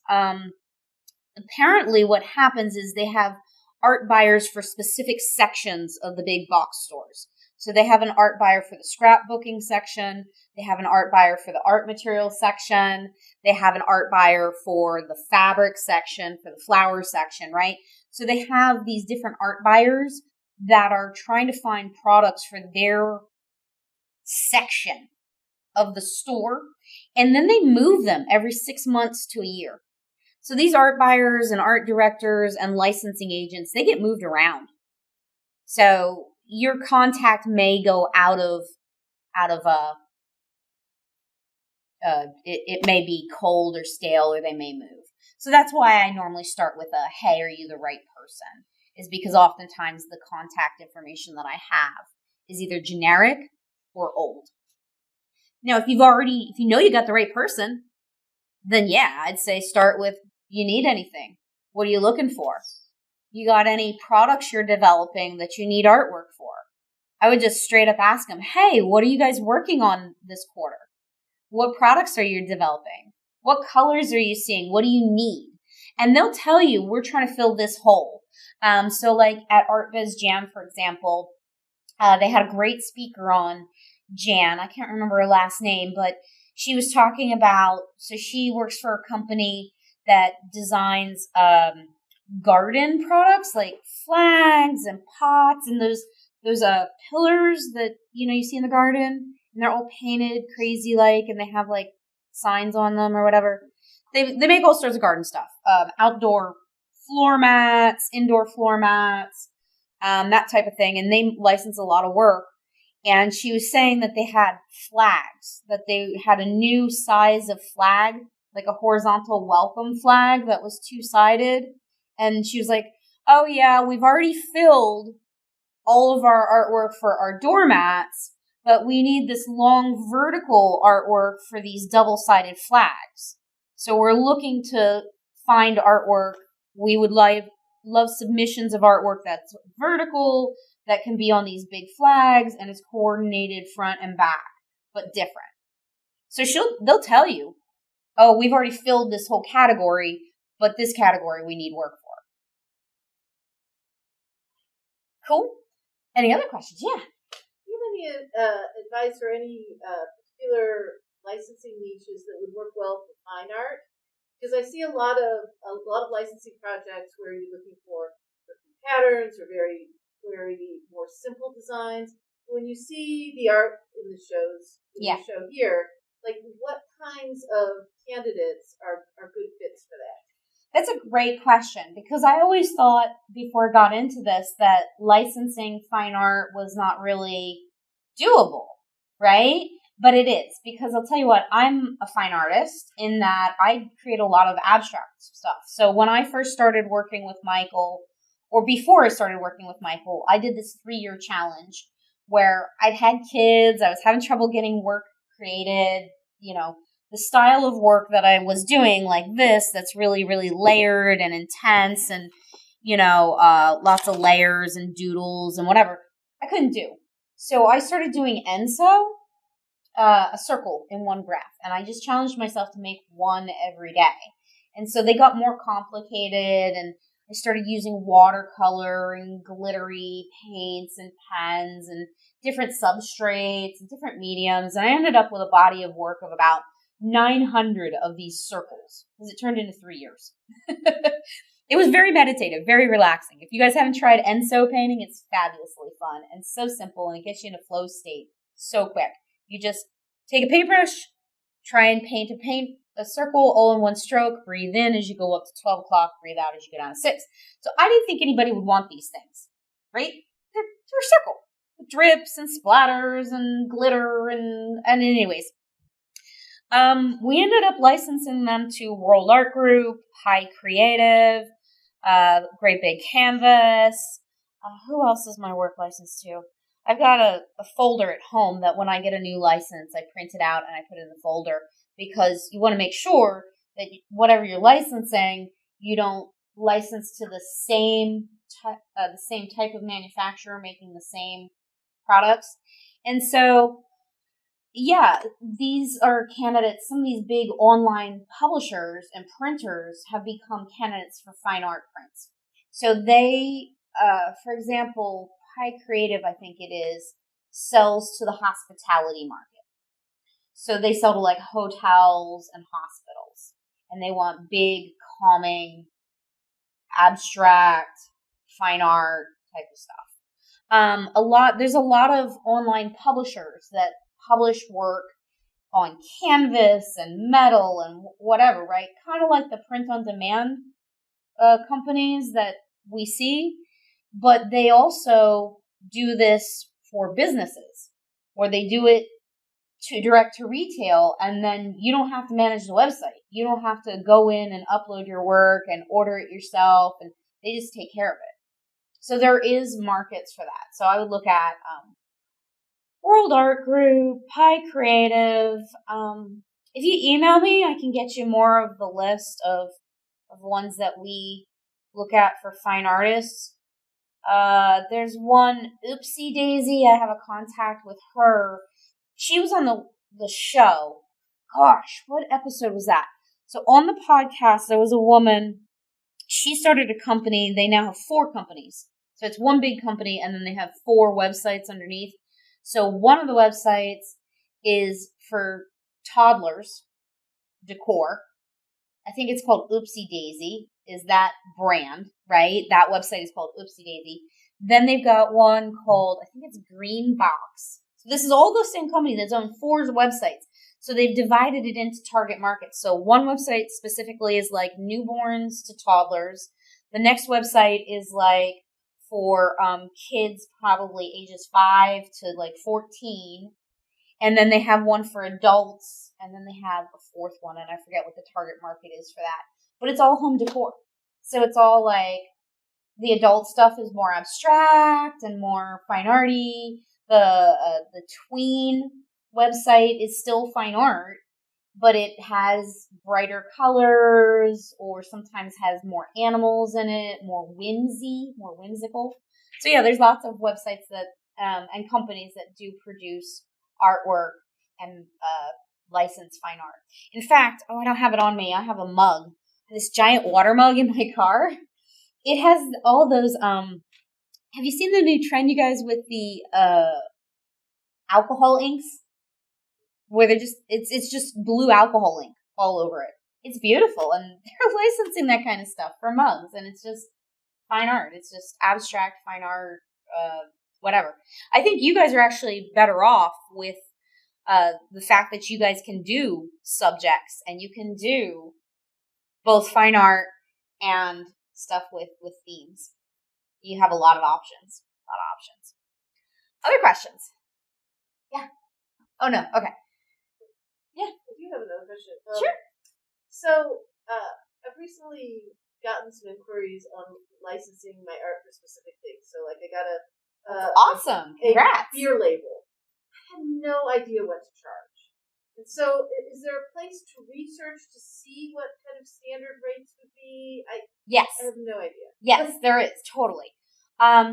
Speaker 1: Apparently what happens is they have art buyers for specific sections of the big box stores. So they have an art buyer for the scrapbooking section. They have an art buyer for the art material section. They have an art buyer for the fabric section, for the flower section, right? So they have these different art buyers that are trying to find products for their section of the store. And then they move them every 6 months to a year. So these art buyers and art directors and licensing agents, they get moved around. So your contact may go out of it may be cold or stale, or they may move. So that's why I normally start with a, hey, are you the right person? Is because oftentimes the contact information that I have is either generic or old. Now, if you know you got the right person, then yeah, I'd say start with, you need anything? What are you looking for? You got any products you're developing that you need artwork for? I would just straight up ask them, hey, what are you guys working on this quarter? What products are you developing? What colors are you seeing? What do you need? And they'll tell you, we're trying to fill this hole. So like at Art Biz Jam, for example, they had a great speaker on, Jan. I can't remember her last name, but she was talking about, so she works for a company that designs garden products like flags and pots and those pillars that you see in the garden, and they're all painted crazy like, and they have like signs on them or whatever. They make all sorts of garden stuff, outdoor floor mats, indoor floor mats, that type of thing, and they license a lot of work. And she was saying that they had flags, that they had a new size of flag, like a horizontal welcome flag that was 2-sided. And she was like, oh yeah, we've already filled all of our artwork for our doormats, but we need this long vertical artwork for these double-sided flags. So we're looking to find artwork. We would love submissions of artwork that's vertical, that can be on these big flags, and is coordinated front and back, but different. So they'll tell you, oh, we've already filled this whole category, but this category we need work for. Cool. Any other questions? Yeah.
Speaker 3: Do you have any advice or any particular licensing niches that would work well for fine art? Because I see a lot of licensing projects where you're looking for certain patterns or very more simple designs. When you see the art in the shows, the show here, like what kinds of candidates are good fits for that?
Speaker 1: That's a great question, because I always thought before I got into this that licensing fine art was not really doable, right? But it is, because I'll tell you what, I'm a fine artist in that I create a lot of abstract stuff. So when I first started working with Michael, or before I started working with Michael, I did this 3-year challenge where I'd had kids, I was having trouble getting work created, the style of work that I was doing, like this, that's really, really layered and intense and, lots of layers and doodles and whatever, I couldn't do. So I started doing ENSO, a circle in one graph, and I just challenged myself to make one every day. And so they got more complicated, and I started using watercolor and glittery paints and pens and different substrates and different mediums, and I ended up with a body of work of about 900 of these circles, because it turned into 3 years. It was very meditative, very relaxing. If you guys haven't tried ENSO painting, it's fabulously fun and so simple, and it gets you in a flow state so quick. You just take a paintbrush, try and paint a circle all in one stroke, breathe in as you go up to 12 o'clock, breathe out as you go down to 6. So I didn't think anybody would want these things, right? They're a circle with drips and splatters and glitter and anyways. We ended up licensing them to World Art Group, High Creative, Great Big Canvas. Who else is my work licensed to? I've got a folder at home that when I get a new license, I print it out and I put it in the folder, because you want to make sure that whatever you're licensing, you don't license to the same type of manufacturer making the same products. And so, yeah, these are candidates. Some of these big online publishers and printers have become candidates for fine art prints. So they, for example, High Creative, I think it is, sells to the hospitality market. So they sell to like hotels and hospitals, and they want big, calming, abstract, fine art type of stuff. There's a lot of online publishers that publish work on canvas and metal and whatever, right? Kind of like the print-on-demand companies that we see, but they also do this for businesses, or they do it to direct to retail, and then you don't have to manage the website. You don't have to go in and upload your work and order it yourself, and they just take care of it. So there is markets for that. So I would look at World Art Group, High Creative. If you email me, I can get you more of the list of ones that we look at for fine artists. There's one, Oopsie Daisy. I have a contact with her. She was on the show. Gosh, what episode was that? So on the podcast, there was a woman. She started a company. They now have 4 companies. So it's one big company, and then they have 4 websites underneath. So one of the websites is for toddlers decor. I think it's called Oopsie Daisy, is that brand, right? That website is called Oopsie Daisy. Then they've got one called, I think it's Green Box. So this is all the same company that's owned 4 websites. So they've divided it into target markets. So one website specifically is like newborns to toddlers. The next website is like for kids probably ages 5 to like 14. And then they have one for adults. And then they have a 4th one. And I forget what the target market is for that. But it's all home decor. So it's all like the adult stuff is more abstract and more fine arty. The tween website is still fine art, but it has brighter colors or sometimes has more animals in it, more whimsical. So yeah, there's lots of websites that and companies that do produce artwork and license fine art. In fact, I don't have it on me. I have a mug, this giant water mug in my car. It has all those. Have you seen the new trend, you guys, with the alcohol inks? Where they're it's just blue alcohol ink all over it. It's beautiful, and they're licensing that kind of stuff for mugs, and it's just fine art. It's just abstract fine art, whatever. I think you guys are actually better off with the fact that you guys can do subjects, and you can do both fine art and stuff with themes. You have a lot of options. Other questions? Yeah. Oh, no. Okay.
Speaker 3: Yeah. I do have another question.
Speaker 1: Sure.
Speaker 3: So, I've recently gotten some inquiries on licensing my art for specific things. So, like, I got
Speaker 1: awesome. Congrats.
Speaker 3: A beer label. I had no idea what to charge. And so, is there a place to research to see what kind of standard rates would be?
Speaker 1: Yes.
Speaker 3: I have no idea.
Speaker 1: Yes, there is. Totally.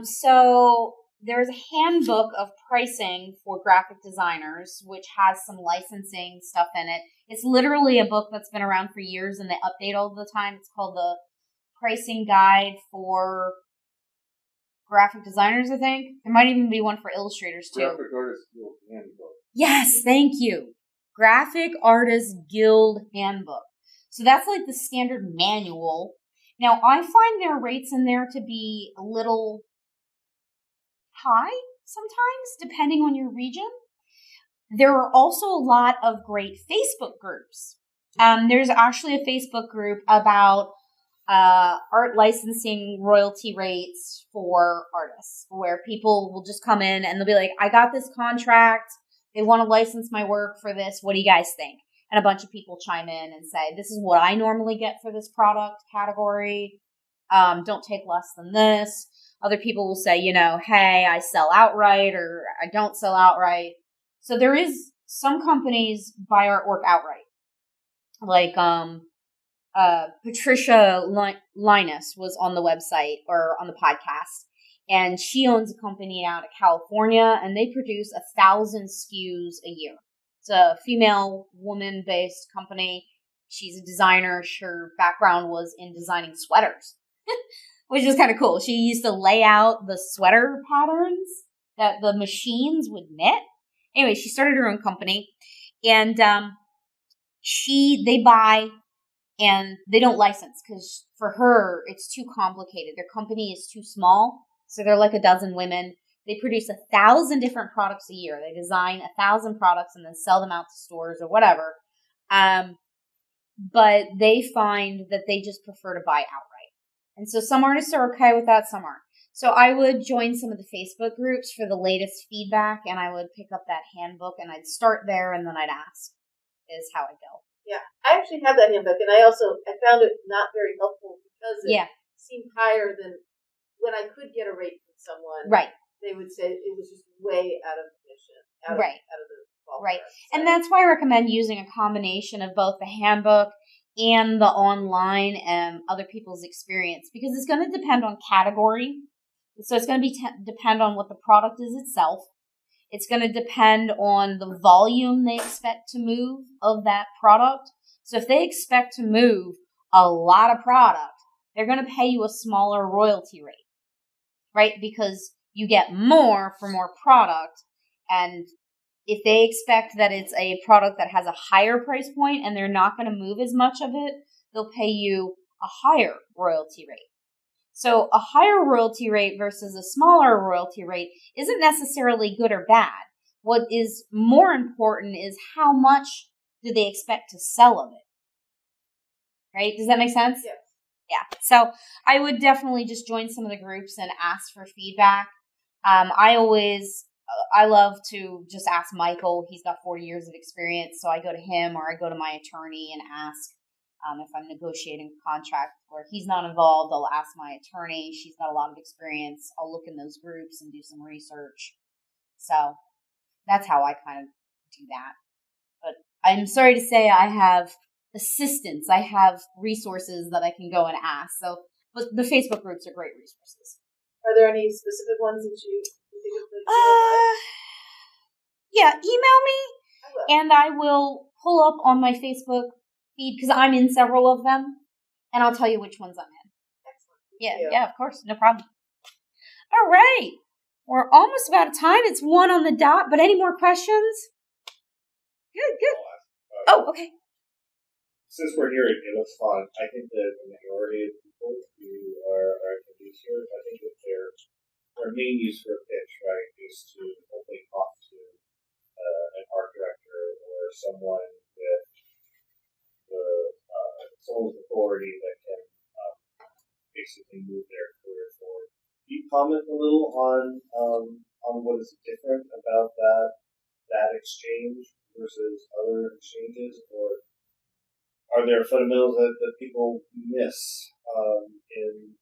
Speaker 1: So there's a handbook of pricing for graphic designers, which has some licensing stuff in it. It's literally a book that's been around for years and they update all the time. It's called the Pricing Guide for Graphic Designers, I think. There might even be one for illustrators too.
Speaker 2: Graphic Artists Guild Handbook.
Speaker 1: Yes, thank you. Graphic Artists Guild Handbook. So that's like the standard manual. Now, I find their rates in there to be a little high sometimes, depending on your region. There are also a lot of great Facebook groups. There's actually a Facebook group about art licensing royalty rates for artists, where people will just come in and they'll be like, I got this contract. They want to license my work for this. What do you guys think? And a bunch of people chime in and say, this is what I normally get for this product category. Don't take less than this. Other people will say, hey, I sell outright or I don't sell outright. So there is some companies buy artwork outright. Like Patricia Linus was on the website or on the podcast. And she owns a company out of California and they produce 1,000 SKUs a year. It's a female woman-based company. She's a designer. Her background was in designing sweaters, which is kind of cool. She used to lay out the sweater patterns that the machines would knit. Anyway, she started her own company, and they buy and they don't license because for her it's too complicated. Their company is too small, so they're like a dozen women. They produce 1,000 different products a year. They design 1,000 products and then sell them out to stores or whatever. But they find that they just prefer to buy outright. And so some artists are okay with that, some aren't. So I would join some of the Facebook groups for the latest feedback, and I would pick up that handbook, and I'd start there, and then I'd ask, is how I go.
Speaker 3: Yeah, I actually have that handbook, and I found it not very helpful because it seemed higher than when I could get a rate from someone.
Speaker 1: Right.
Speaker 3: They would say it was just way out of commission, out of the ballpark.
Speaker 1: Right. And that's why I recommend using a combination of both the handbook and the online and other people's experience, because it's going to depend on category. So it's going to depend on what the product is itself. It's going to depend on the volume they expect to move of that product. So if they expect to move a lot of product, they're going to pay you a smaller royalty rate, right? Because you get more for more product. And if they expect that it's a product that has a higher price point and they're not going to move as much of it, they'll pay you a higher royalty rate. So a higher royalty rate versus a smaller royalty rate isn't necessarily good or bad. What is more important is how much do they expect to sell of it. Right? Does that make sense?
Speaker 3: Yes.
Speaker 1: Yeah. So I would definitely just join some of the groups and ask for feedback. I love to just ask Michael. He's got 40 years of experience, so I go to him or I go to my attorney and ask If I'm negotiating a contract where he's not involved, I'll ask my attorney. She's got a lot of experience. I'll look in those groups and do some research. So that's how I kind of do that. But I'm sorry to say I have assistants. I have resources that I can go and ask. So but the Facebook groups are great resources.
Speaker 3: Are there any specific ones that you think of that
Speaker 1: yeah, email me and I will pull up on my Facebook feed because I'm in several of them and I'll tell you which ones I'm in.
Speaker 3: Excellent.
Speaker 1: Yeah, of course. No problem. All right. We're almost about time. It's 1 on the dot, but any more questions? Good. Oh, okay.
Speaker 2: Since we're here at Il Lux Con, I think that the majority of people who are attendees here, I think that their main use for a pitch, right, is to hopefully talk to an art director or someone with someone with authority that can basically move their career forward. Can you comment a little on what is different about that exchange versus other exchanges, or are there fundamentals that people miss in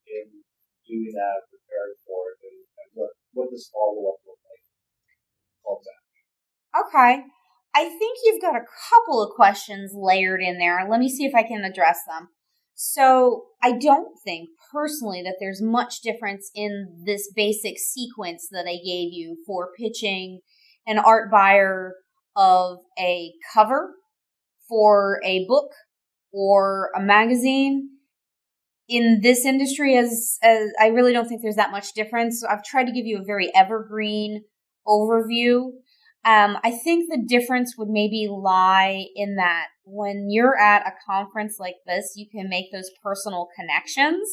Speaker 2: doing that, preparing for it, and what does follow-up look like? All that.
Speaker 1: Okay. I think you've got a couple of questions layered in there. Let me see if I can address them. So I don't think personally that there's much difference in this basic sequence that I gave you for pitching an art buyer of a cover for a book or a magazine. In this industry, as I really don't think there's that much difference. So I've tried to give you a very evergreen overview. I think the difference would maybe lie in that when you're at a conference like this, you can make those personal connections.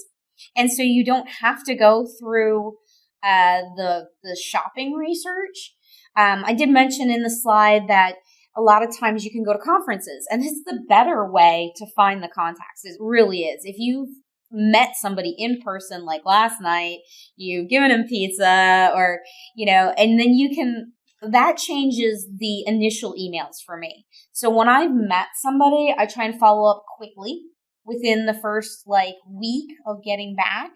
Speaker 1: And so you don't have to go through the shopping research. I did mention in the slide that a lot of times you can go to conferences, and it's the better way to find the contacts. It really is. If you've met somebody in person like last night, you've given them pizza or, and then you can, that changes the initial emails for me. So when I've met somebody, I try and follow up quickly within the first week of getting back.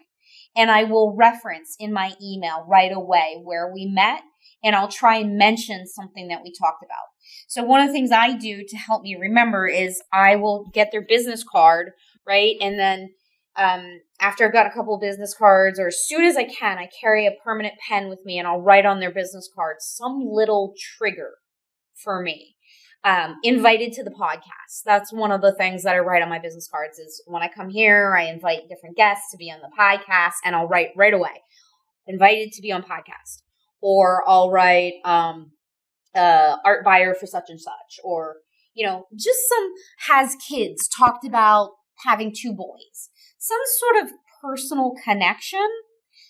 Speaker 1: And I will reference in my email right away where we met, and I'll try and mention something that we talked about. So one of the things I do to help me remember is I will get their business card, right? And then after I've got a couple of business cards, or as soon as I can, I carry a permanent pen with me and I'll write on their business cards some little trigger for me. Invited to the podcast. That's one of the things that I write on my business cards is when I come here, I invite different guests to be on the podcast, and I'll write right away, invited to be on podcast. Or I'll write art buyer for such and such, or, just some has kids, talked about having 2 boys. Some sort of personal connection.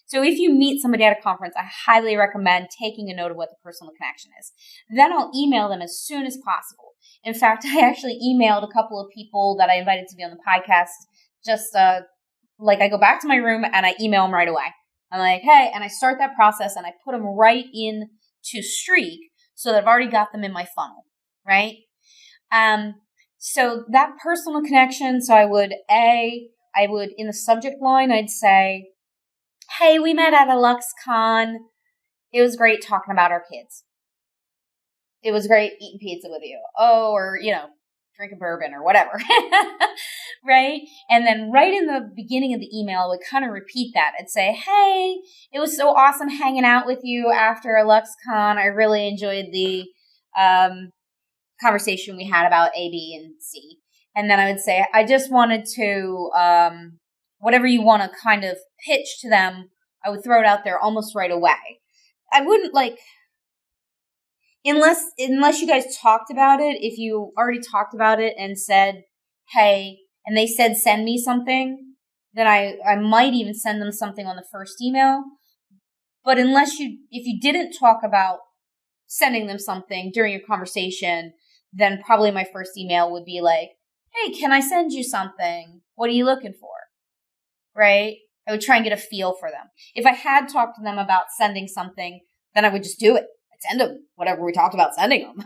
Speaker 1: So if you meet somebody at a conference, I highly recommend taking a note of what the personal connection is. Then I'll email them as soon as possible. In fact, I actually emailed a couple of people that I invited to be on the podcast. Just I go back to my room and I email them right away. I'm like, hey, and I start that process and I put them right in to Streak so that I've already got them in my funnel, right? So that personal connection, so I would in the subject line, I'd say, hey, we met at a Lux Con. It was great talking about our kids. It was great eating pizza with you. Oh, or, drinking bourbon or whatever. Right? And then right in the beginning of the email, I would kind of repeat that. I'd say, hey, it was so awesome hanging out with you after a Lux Con. I really enjoyed the conversation we had about A, B, and C. And then I would say, I just wanted to, whatever you want to kind of pitch to them, I would throw it out there almost right away. I wouldn't unless you guys talked about it, if you already talked about it and said, hey, and they said, send me something, then I might even send them something on the first email. But if you didn't talk about sending them something during your conversation, then probably my first email would be like, hey, can I send you something? What are you looking for? Right? I would try and get a feel for them. If I had talked to them about sending something, then I would just do it. I'd send them whatever we talked about sending them.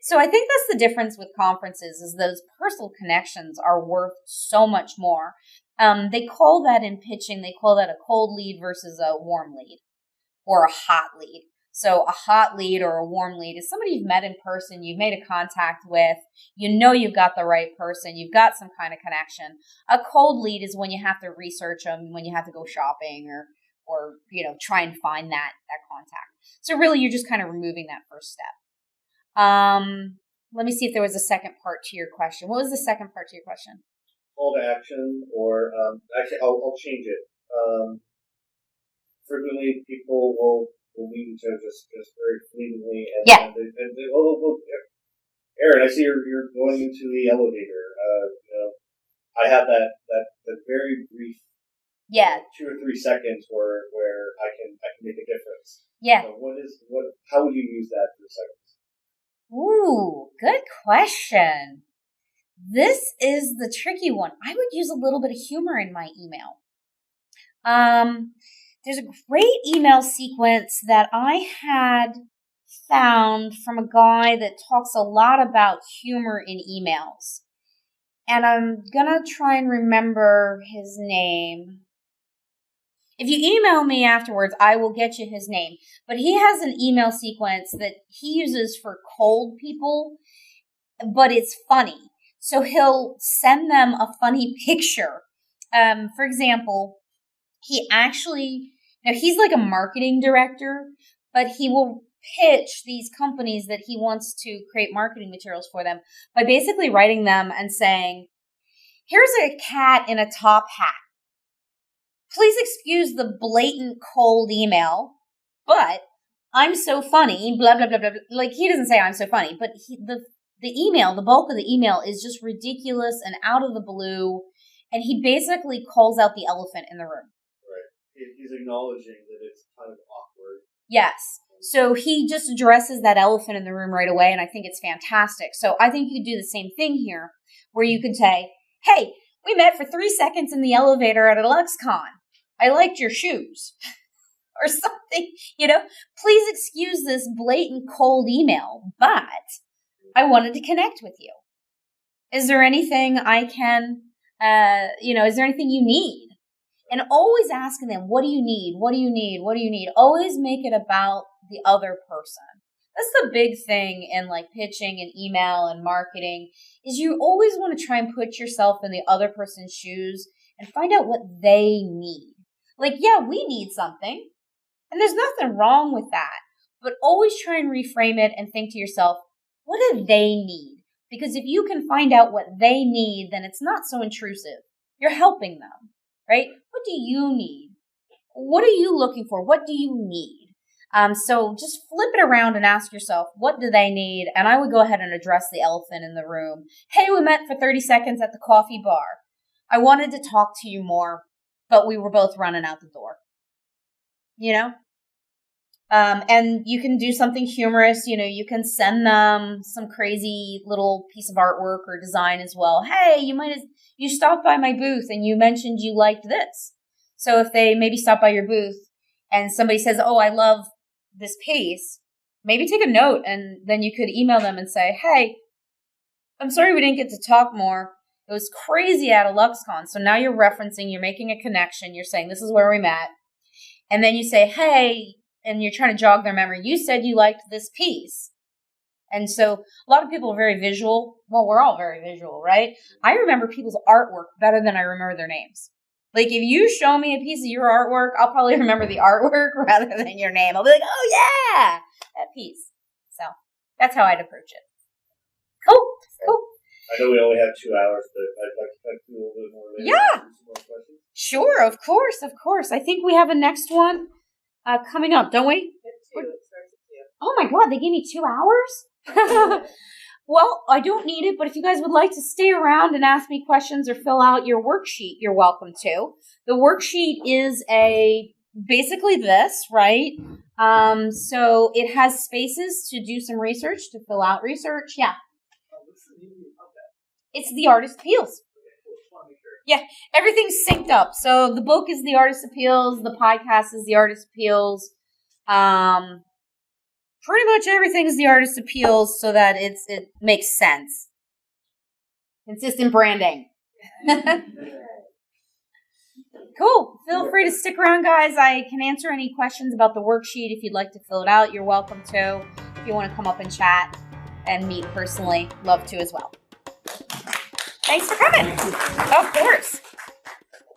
Speaker 1: So I think that's the difference with conferences is those personal connections are worth so much more. They call that in pitching, they call that a cold lead versus a warm lead or a hot lead. So a hot lead or a warm lead is somebody you've met in person, you've made a contact with, you know you've got the right person, you've got some kind of connection. A cold lead is when you have to research them, when you have to go shopping or try and find that contact. So really you're just kind of removing that first step. Let me see if there was a second part to your question. What was the second part to your question?
Speaker 2: Call to action, or actually, I'll change it. Frequently, people will lead to just very fleetingly, and Erin, I see you're going into the elevator. I have that very brief, 2 or 3 seconds where I can make a difference.
Speaker 1: Yeah.
Speaker 2: So how would you use that for seconds?
Speaker 1: Ooh, good question. This is the tricky one. I would use a little bit of humor in my email. There's a great email sequence that I had found from a guy that talks a lot about humor in emails. And I'm going to try and remember his name. If you email me afterwards, I will get you his name. But he has an email sequence that he uses for cold people, but it's funny. So he'll send them a funny picture. For example, he's like a marketing director, but he will pitch these companies that he wants to create marketing materials for them by basically writing them and saying, here's a cat in a top hat. Please excuse the blatant cold email, but I'm so funny, blah, blah, blah, blah. Like, he doesn't say I'm so funny, but the bulk of the email is just ridiculous and out of the blue, and he basically calls out the elephant in the room.
Speaker 2: Right. He's acknowledging that it's kind of awkward.
Speaker 1: Yes. So he just addresses that elephant in the room right away, and I think it's fantastic. So I think you could do the same thing here, where you could say, hey, we met for 3 seconds in the elevator at a Lux Con. I liked your shoes. Or something, please excuse this blatant cold email, but I wanted to connect with you. Is there anything I can, is there anything you need? And always asking them, what do you need? What do you need? What do you need? Always make it about the other person. That's the big thing in like pitching and email and marketing is you always want to try and put yourself in the other person's shoes and find out what they need. Like, yeah, we need something. And there's nothing wrong with that. But always try and reframe it and think to yourself, what do they need? Because if you can find out what they need, then it's not so intrusive. You're helping them, right? What do you need? What are you looking for? What do you need? So just flip it around and ask yourself, what do they need? And I would go ahead and address the elephant in the room. Hey, we met for 30 seconds at the coffee bar. I wanted to talk to you more, but we were both running out the door. And you can do something humorous. You can send them some crazy little piece of artwork or design as well. Hey, you stopped by my booth and you mentioned you liked this. So if they maybe stop by your booth and somebody says, oh, I love this piece, maybe take a note and then you could email them and say, hey, I'm sorry we didn't get to talk more. It was crazy at a LuxCon. So now you're making a connection. You're saying, this is where we met. And then you say, hey, and you're trying to jog their memory. You said you liked this piece. And so a lot of people are very visual. Well, we're all very visual, right? I remember people's artwork better than I remember their names. Like, if you show me a piece of your artwork, I'll probably remember the artwork rather than your name. I'll be like, oh, yeah, that piece. So that's how I'd approach it. Cool.
Speaker 2: I know we only have 2 hours, but I'd like to do a little bit more later.
Speaker 1: Yeah.
Speaker 2: Some more questions.
Speaker 1: Sure, of course. I think we have a next one coming up, don't we?
Speaker 3: It starts at 2.
Speaker 1: Oh my God, they gave me 2 hours? Well, I don't need it, but if you guys would like to stay around and ask me questions or fill out your worksheet, you're welcome to. The worksheet is basically this, right? So it has spaces to do some research, to fill out research. Yeah.
Speaker 2: What's the name of that?
Speaker 1: It's The Artist Appeals. Yeah, everything's synced up. So the book is The Artist Appeals. The podcast is The Artist Appeals. pretty much everything is the artist appeals so that it makes sense. Consistent branding. Cool. Feel free to stick around, guys. I can answer any questions about the worksheet if you'd like to fill it out. You're welcome to. If you want to come up and chat and meet personally, love to as well. Thanks for coming. Of course.